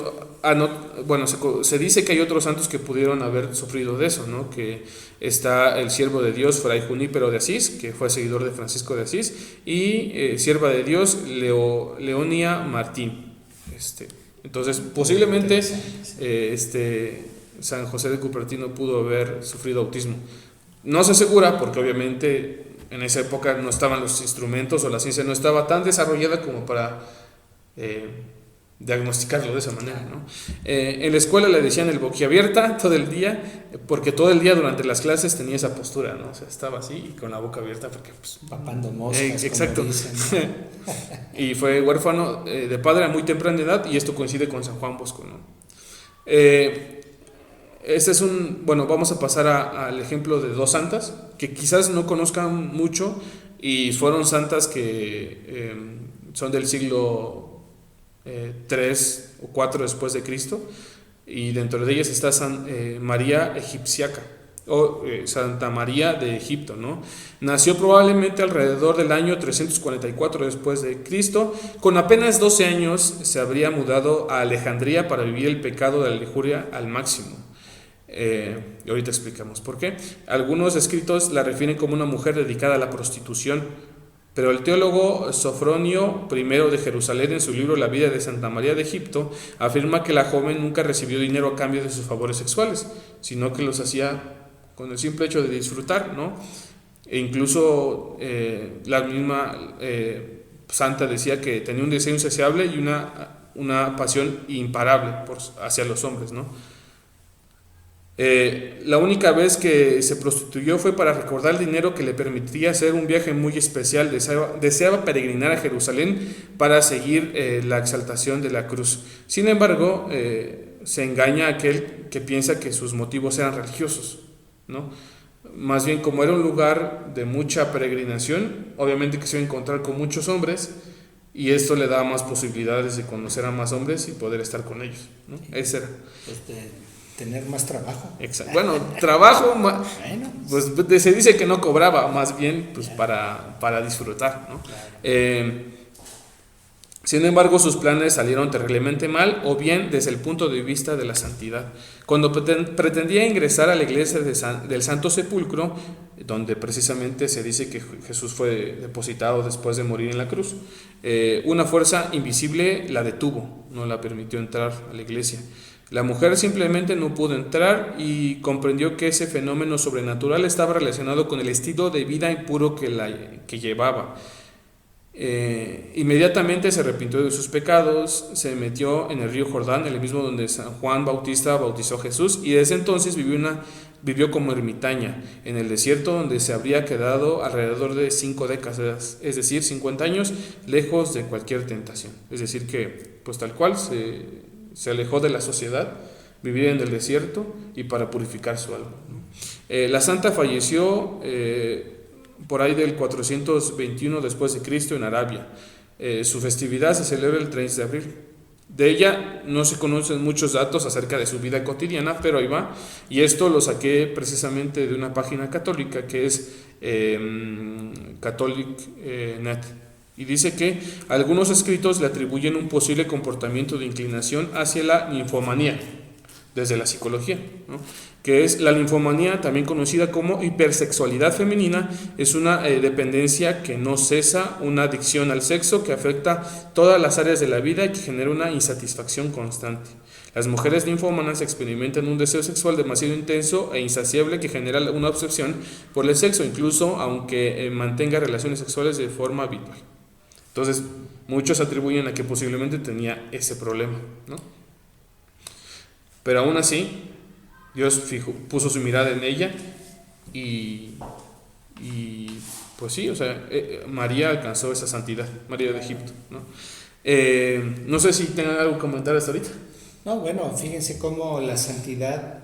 S1: se dice que hay otros santos que pudieron haber sufrido de eso, ¿no? Que está el siervo de Dios, Fray Junípero de Asís, que fue seguidor de Francisco de Asís, y sierva de Dios, Leonia Martín. Entonces, posiblemente San José de Cupertino pudo haber sufrido autismo. No se asegura porque obviamente en esa época no estaban los instrumentos o la ciencia no estaba tan desarrollada como para diagnosticarlo de esa manera, ¿no? En la escuela le decían el boquiabierta todo el día, porque todo el día durante las clases tenía esa postura, ¿no? O sea, estaba así y con la boca abierta porque pues,
S2: papando moscas,
S1: exacto.
S2: Como dicen, ¿no?
S1: Y fue huérfano de padre a muy temprana edad, y esto coincide con San Juan Bosco, ¿no? Vamos a pasar al ejemplo de dos santas que quizás no conozcan mucho y fueron santas que son del siglo 3 o 4 después de Cristo, y dentro de ellas está María Egipciaca o Santa María de Egipto, ¿no? Nació probablemente alrededor del año 344 después de Cristo. Con apenas 12 años se habría mudado a Alejandría para vivir el pecado de la lujuria al máximo. Y ahorita explicamos por qué. Algunos escritos la refieren como una mujer dedicada a la prostitución, pero el teólogo Sofronio I de Jerusalén, en su libro La vida de Santa María de Egipto, afirma que la joven nunca recibió dinero a cambio de sus favores sexuales, sino que los hacía con el simple hecho de disfrutar, ¿no? E incluso la misma santa decía que tenía un deseo insaciable y una pasión imparable hacia los hombres, ¿no? La única vez que se prostituyó fue para recordar el dinero que le permitiría hacer un viaje muy especial. Deseaba peregrinar a Jerusalén para seguir la exaltación de la cruz. Sin embargo, se engaña a aquel que piensa que sus motivos eran religiosos, ¿no? Más bien, como era un lugar de mucha peregrinación, obviamente que se iba a encontrar con muchos hombres, y esto le daba más posibilidades de conocer a más hombres y poder estar con ellos, ¿no? Ese era.
S2: Tener más trabajo.
S1: Exacto. Bueno, trabajo, pues se dice que no cobraba, más bien pues para disfrutar, ¿no? Claro. Sin embargo, sus planes salieron terriblemente mal, o bien desde el punto de vista de la santidad. Cuando pretendía ingresar a la iglesia del Santo Sepulcro, donde precisamente se dice que Jesús fue depositado después de morir en la cruz, una fuerza invisible la detuvo, no la permitió entrar a la iglesia. La mujer simplemente no pudo entrar y comprendió que ese fenómeno sobrenatural estaba relacionado con el estilo de vida impuro que llevaba. Inmediatamente se arrepintió de sus pecados, se metió en el río Jordán, el mismo donde San Juan Bautista bautizó a Jesús, y desde entonces vivió como ermitaña en el desierto, donde se habría quedado alrededor de 5 décadas, es decir, 50 años, lejos de cualquier tentación. Es decir que, pues tal cual, se alejó de la sociedad, vivía en el desierto y para purificar su alma, ¿no? La santa falleció por ahí del 421 después de Cristo en Arabia. Su festividad se celebra el 30 de abril. De ella no se conocen muchos datos acerca de su vida cotidiana, pero ahí va, y esto lo saqué precisamente de una página católica que es Catholic.net. Y dice que algunos escritos le atribuyen un posible comportamiento de inclinación hacia la ninfomanía, desde la psicología, ¿no? Que es la ninfomanía, también conocida como hipersexualidad femenina. Es una dependencia que no cesa, una adicción al sexo que afecta todas las áreas de la vida y que genera una insatisfacción constante. Las mujeres ninfómanas experimentan un deseo sexual demasiado intenso e insaciable que genera una obsesión por el sexo, incluso aunque mantenga relaciones sexuales de forma habitual. Entonces, muchos atribuyen a que posiblemente tenía ese problema, ¿no? Pero aún así, Dios puso su mirada en ella y pues sí, o sea, María alcanzó esa santidad, María de Egipto, ¿no? No sé si tengan algo que comentar hasta ahorita.
S2: No, bueno, fíjense cómo la santidad,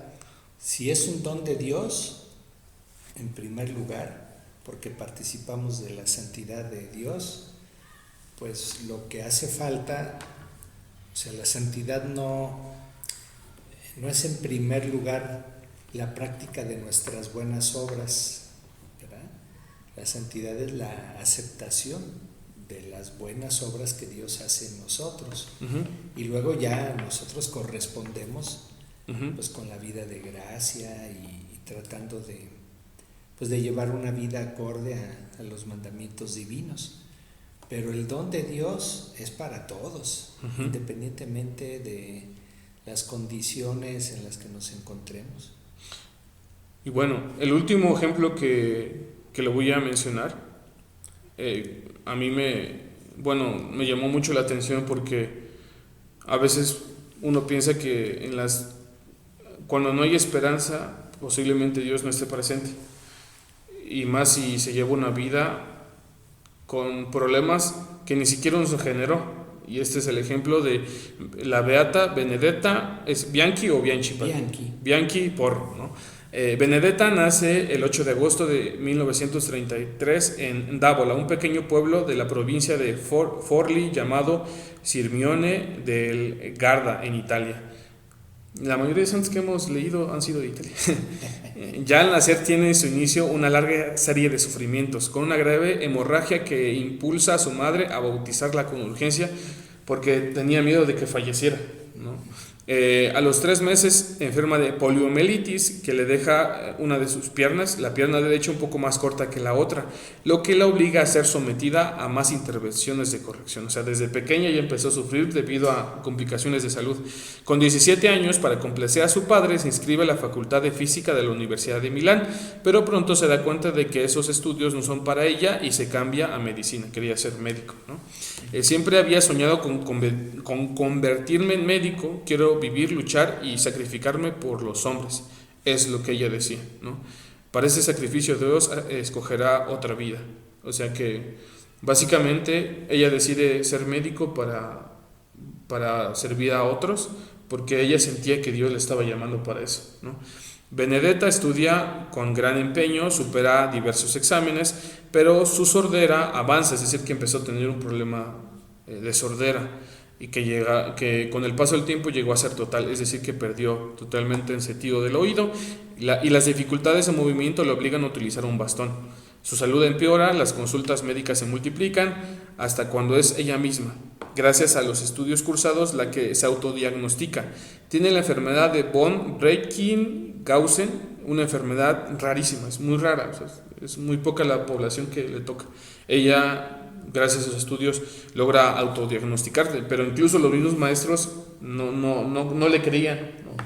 S2: si es un don de Dios, en primer lugar, porque participamos de la santidad de Dios, pues lo que hace falta, o sea, la santidad no es en primer lugar la práctica de nuestras buenas obras, ¿verdad? La santidad es la aceptación de las buenas obras que Dios hace en nosotros.
S1: Uh-huh.
S2: Y luego ya nosotros correspondemos
S1: Uh-huh.
S2: pues con la vida de gracia y tratando de llevar una vida acorde a los mandamientos divinos. Pero el don de Dios es para todos, uh-huh, independientemente de las condiciones en las que nos encontremos.
S1: Y bueno, el último ejemplo que le voy a mencionar, a mí me llamó mucho la atención porque a veces uno piensa que cuando no hay esperanza, posiblemente Dios no esté presente. Y más si se lleva una vida con problemas que ni siquiera nos generó. Y este es el ejemplo de la beata Benedetta, ¿es Bianchi o Bianchi? Bianchi Porro, ¿no? Benedetta nace el 8 de agosto de 1933 en Davola, un pequeño pueblo de la provincia de Forli llamado Sirmione del Garda, en Italia. La mayoría de santos que hemos leído han sido de Italia. Ya al nacer tiene su inicio una larga serie de sufrimientos, con una grave hemorragia que impulsa a su madre a bautizarla con urgencia porque tenía miedo de que falleciera, ¿no? A los 3 meses enferma de poliomielitis que le deja una de sus piernas, la pierna derecha un poco más corta que la otra, lo que la obliga a ser sometida a más intervenciones de corrección. O sea, desde pequeña ya empezó a sufrir debido a complicaciones de salud. Con 17 años, para complacer a su padre, se inscribe a la Facultad de Física de la Universidad de Milán, pero pronto se da cuenta de que esos estudios no son para ella y se cambia a medicina, quería ser médico, ¿no? Siempre había soñado con convertirme en médico, quiero vivir, luchar y sacrificarme por los hombres, es lo que ella decía, ¿no? Para ese sacrificio Dios escogerá otra vida. O sea que básicamente ella decide ser médico para servir a otros, porque ella sentía que Dios le estaba llamando para eso, ¿no? Benedetta estudia con gran empeño, supera diversos exámenes, pero su sordera avanza, es decir, que empezó a tener un problema de sordera y que con el paso del tiempo llegó a ser total, es decir, que perdió totalmente el sentido del oído y las dificultades de movimiento le obligan a utilizar un bastón. Su salud empeora, las consultas médicas se multiplican hasta cuando es ella misma, gracias a los estudios cursados, la que se autodiagnostica. Tiene la enfermedad de von Breitkopf-Gausen, una enfermedad rarísima, es muy rara, o sea, es muy poca la población que le toca. Ella, gracias a sus estudios, logra autodiagnosticarse, pero incluso los mismos maestros no le creían, ¿no?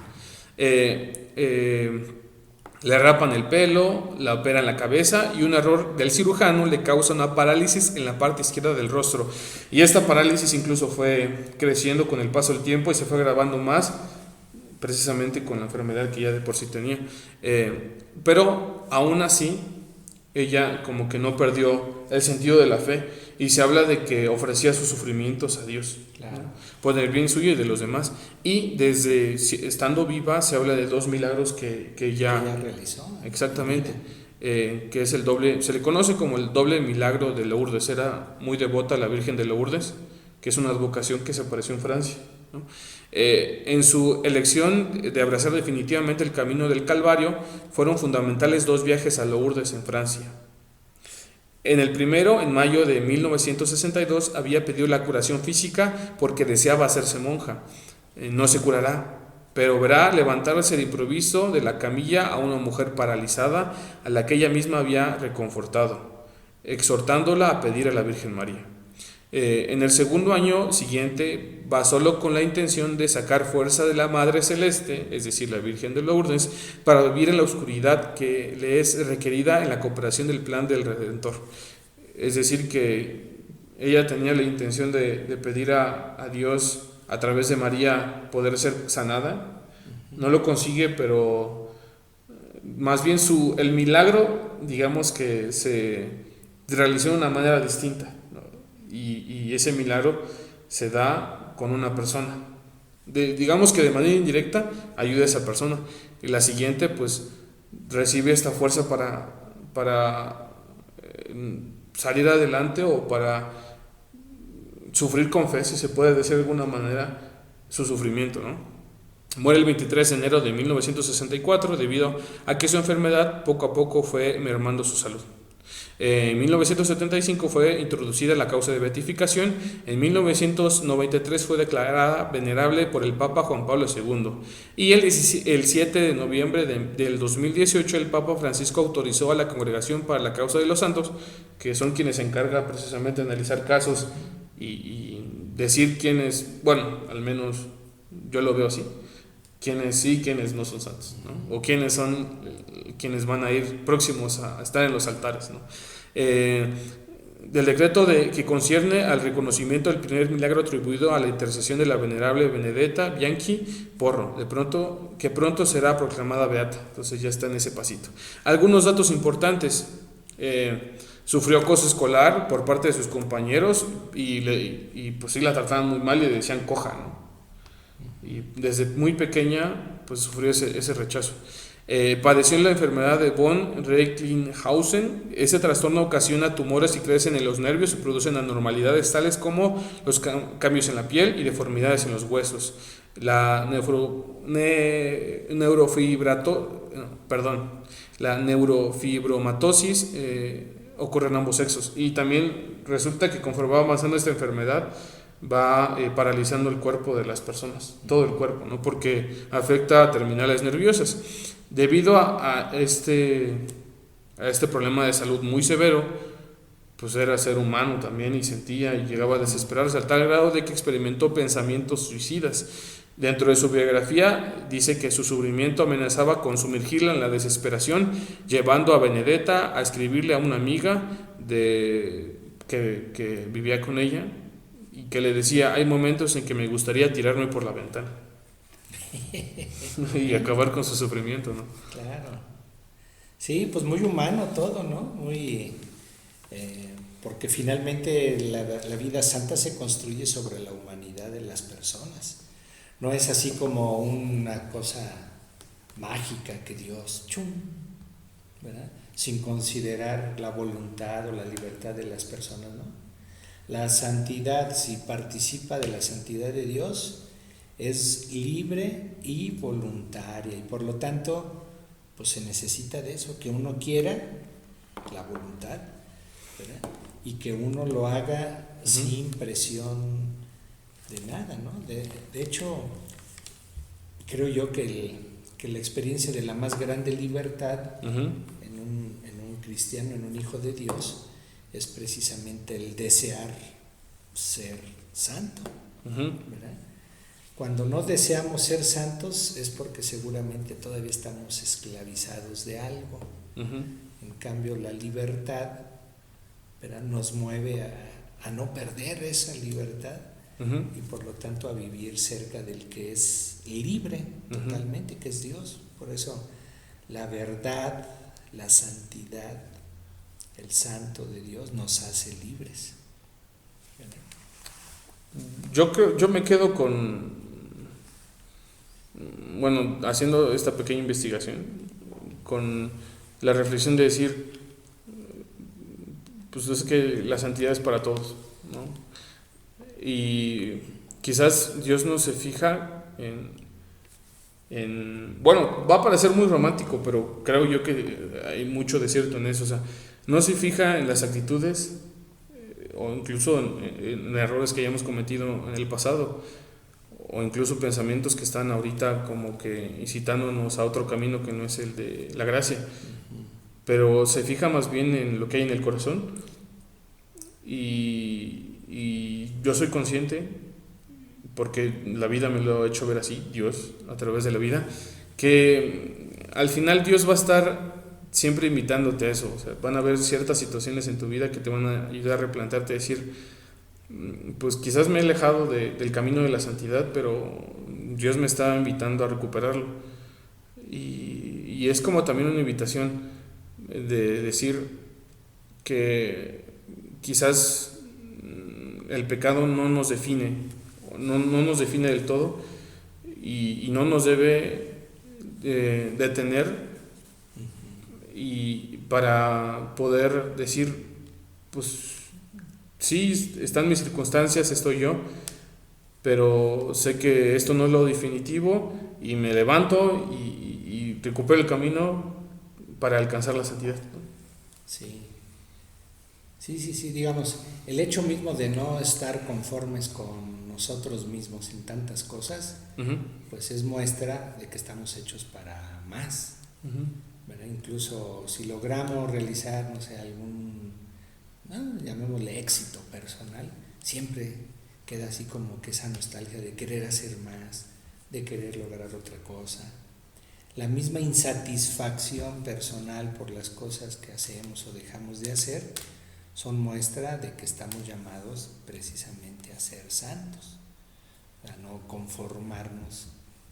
S1: Le rapan el pelo, la operan la cabeza y un error del cirujano le causa una parálisis en la parte izquierda del rostro. Y esta parálisis incluso fue creciendo con el paso del tiempo y se fue agravando más, precisamente con la enfermedad que ya de por sí tenía. Pero aún así, ella como que no perdió el sentido de la fe y se habla de que ofrecía sus sufrimientos a Dios, claro, ¿no? Por el bien suyo y de los demás. Y desde estando viva se habla de 2 milagros que ella
S2: realizó.
S1: Exactamente, que es el doble, se le conoce como el doble milagro de Lourdes. Era muy devota a la Virgen de Lourdes, que es una advocación que se apareció en Francia, ¿no? En su elección de abrazar definitivamente el camino del Calvario fueron fundamentales 2 viajes a Lourdes en Francia. En el primero, en mayo de 1962, había pedido la curación física porque deseaba hacerse monja. No se curará, pero verá levantarse de improviso de la camilla a una mujer paralizada a la que ella misma había reconfortado, exhortándola a pedir a la Virgen María. En el segundo año siguiente va solo con la intención de sacar fuerza de la Madre Celeste, es decir, la Virgen de Lourdes, para vivir en la oscuridad que le es requerida en la cooperación del plan del Redentor. Es decir, que ella tenía la intención de pedir a Dios a través de María poder ser sanada. No lo consigue, pero más bien el milagro, digamos que se realizó de una manera distinta, ¿no? Y ese milagro se da con una persona. Digamos que de manera indirecta ayuda a esa persona. Y la siguiente, pues, recibe esta fuerza para salir adelante o para sufrir con fe, si se puede decir de alguna manera, su sufrimiento, ¿no? Muere el 23 de enero de 1964 debido a que su enfermedad poco a poco fue mermando su salud. En 1975 fue introducida la causa de beatificación. En 1993 fue declarada venerable por el Papa Juan Pablo II. Y el 7 de noviembre del 2018 el Papa Francisco autorizó a la Congregación para la Causa de los Santos, que son quienes se encargan precisamente de analizar casos y decir quiénes, bueno, al menos yo lo veo así, quienes sí, quienes no son santos, ¿no? O quienes son quienes van a ir próximos a estar en los altares, ¿no? Del decreto que concierne al reconocimiento del primer milagro atribuido a la intercesión de la venerable Benedetta Bianchi Porro, que pronto será proclamada beata. Entonces ya está en ese pasito. Algunos datos importantes: sufrió acoso escolar por parte de sus compañeros y pues sí la trataban muy mal y le decían coja, ¿no? Y desde muy pequeña pues sufrió ese rechazo. Padeció la enfermedad de von Recklinghausen. Ese trastorno ocasiona tumores y crecen en los nervios y producen anormalidades tales como los cambios en la piel y deformidades en los huesos. La neurofibromatosis ocurre en ambos sexos, y también resulta que conforme va avanzando esta enfermedad va paralizando el cuerpo de las personas, todo el cuerpo, ¿no? Porque afecta a terminales nerviosas. Debido a este problema de salud muy severo, pues era ser humano también y sentía y llegaba a desesperarse al tal grado de que experimentó pensamientos suicidas. Dentro de su biografía dice que su sufrimiento amenazaba con sumergirla en la desesperación, llevando a Benedetta a escribirle a una amiga que vivía con ella, y que le decía: hay momentos en que me gustaría tirarme por la ventana y acabar con su sufrimiento, ¿no?
S2: Claro. Sí, pues muy humano todo, ¿no? Muy porque finalmente la vida santa se construye sobre la humanidad de las personas. No es así como una cosa mágica que Dios, ¡chum!, ¿verdad?, sin considerar la voluntad o la libertad de las personas, ¿no? La santidad, si participa de la santidad de Dios, es libre y voluntaria, y por lo tanto pues se necesita de eso, que uno quiera, la voluntad, ¿verdad?, y que uno lo haga sin presión de nada, ¿no? De hecho, creo yo que la experiencia de la más grande libertad en un cristiano, en un hijo de Dios, es precisamente el desear ser santo, ¿verdad? Cuando no deseamos ser santos es porque seguramente todavía estamos esclavizados de algo. En cambio, la libertad, ¿verdad?, nos mueve a no perder esa libertad y por lo tanto a vivir cerca del que es libre totalmente, que es Dios. Por eso la verdad, la santidad, el santo de Dios nos hace libres.
S1: Yo me quedo haciendo esta pequeña investigación, con la reflexión de decir, pues es que la santidad es para todos, ¿no? Y quizás Dios no se fija bueno, va a parecer muy romántico, pero creo yo que hay mucho de cierto en eso. O sea, no se fija en las actitudes o incluso en errores que hayamos cometido en el pasado, o incluso pensamientos que están ahorita como que incitándonos a otro camino que no es el de la gracia, pero se fija más bien en lo que hay en el corazón. Y yo soy consciente, porque la vida me lo ha hecho ver así, Dios a través de la vida, que al final Dios va a estar siempre invitándote a eso. O sea, van a haber ciertas situaciones en tu vida que te van a ayudar a replantearte, a decir, pues quizás me he alejado del camino de la santidad, pero Dios me está invitando a recuperarlo. Y y es como también una invitación de decir que quizás el pecado no nos define, no nos define del todo y no nos debe detener, y para poder decir, pues sí, están mis circunstancias, estoy yo, pero sé que esto no es lo definitivo y me levanto y recupero el camino para alcanzar la santidad, ¿no?
S2: Sí. Sí, digamos, el hecho mismo de no estar conformes con nosotros mismos en tantas cosas, pues es muestra de que estamos hechos para más, ¿verdad? Incluso si logramos realizar, no sé, llamémosle éxito personal, siempre queda así como que esa nostalgia de querer hacer más, de querer lograr otra cosa. La misma insatisfacción personal por las cosas que hacemos o dejamos de hacer son muestra de que estamos llamados precisamente a ser santos, a no conformarnos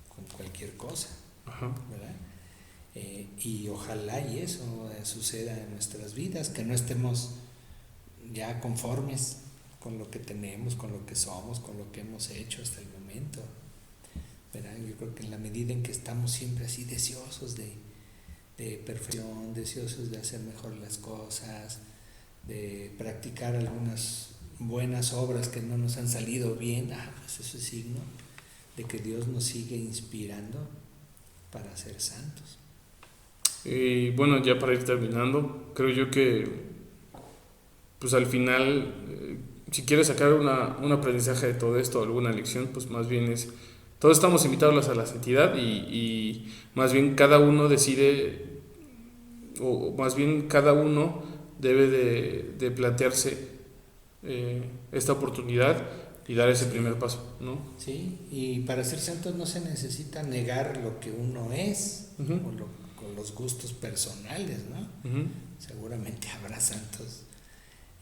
S2: con cualquier cosa, ¿verdad? Y ojalá y eso suceda en nuestras vidas, que no estemos ya conformes con lo que tenemos, con lo que somos, con lo que hemos hecho hasta el momento, ¿verdad? Yo creo que en la medida en que estamos siempre así deseosos de perfección, deseosos de hacer mejor las cosas, de practicar algunas buenas obras que no nos han salido bien, pues eso es signo de que Dios nos sigue inspirando para ser santos.
S1: Y bueno, ya para ir terminando, creo yo que pues al final, si quieres sacar un aprendizaje de todo esto, alguna lección, pues más bien es, todos estamos invitados a la santidad y más bien cada uno decide, o más bien cada uno debe de plantearse esta oportunidad y dar ese primer paso, ¿no?
S2: Sí, y para ser santos no se necesita negar lo que uno es, con los gustos personales, ¿no? Seguramente habrá santos,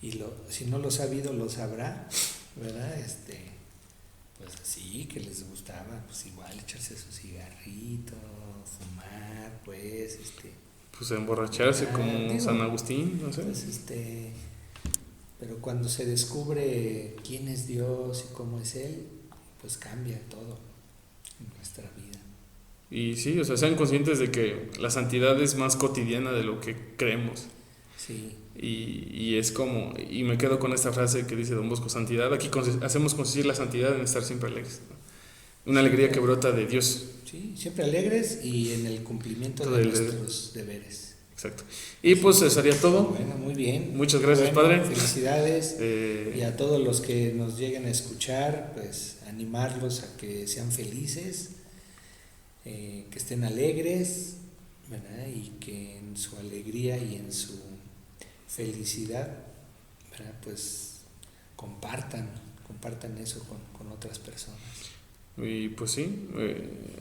S2: y si no los ha habido, los habrá, ¿verdad? Pues así, que les gustaba, pues igual echarse su cigarrito, fumar, pues
S1: pues emborracharse como San Agustín, no sé.
S2: Pues pero cuando se descubre quién es Dios y cómo es Él, pues cambia todo en nuestra vida.
S1: Y sí, o sea, sean conscientes de que la santidad es más cotidiana de lo que creemos.
S2: Sí.
S1: Y es como, y me quedo con esta frase que dice Don Bosco: santidad, aquí hacemos consistir la santidad en estar siempre alegres, ¿no? Una alegría que brota de Dios.
S2: Sí, siempre alegres y en el cumplimiento de nuestros deberes.
S1: Exacto. Y pues eso sería todo.
S2: Bueno, muy bien.
S1: Muchas gracias, Padre.
S2: Felicidades. Y a todos los que nos lleguen a escuchar, pues animarlos a que sean felices, que estén alegres, ¿verdad? Y que en su alegría y en su felicidad, ¿verdad? Pues compartan eso con otras personas.
S1: Y pues sí,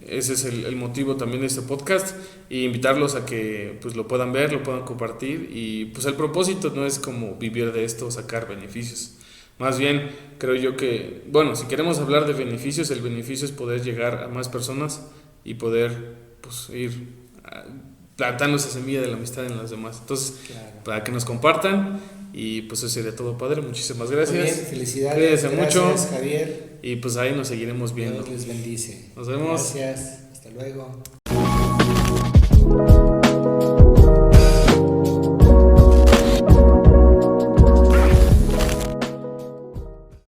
S1: ese es el motivo también de este podcast, y invitarlos a que pues lo puedan ver, lo puedan compartir, y pues el propósito no es como vivir de esto, sacar beneficios. Más bien, creo yo que, bueno, si queremos hablar de beneficios, el beneficio es poder llegar a más personas y poder pues ir plantando esa semilla de la amistad en las demás. Entonces, para que nos compartan, y pues eso sería todo, Padre. Muchísimas gracias.
S2: Muy bien, felicidades.
S1: Cuídense mucho.
S2: Gracias, Javier.
S1: Y pues ahí nos seguiremos viendo.
S2: Dios les bendice.
S1: Nos vemos.
S2: Gracias. Hasta luego.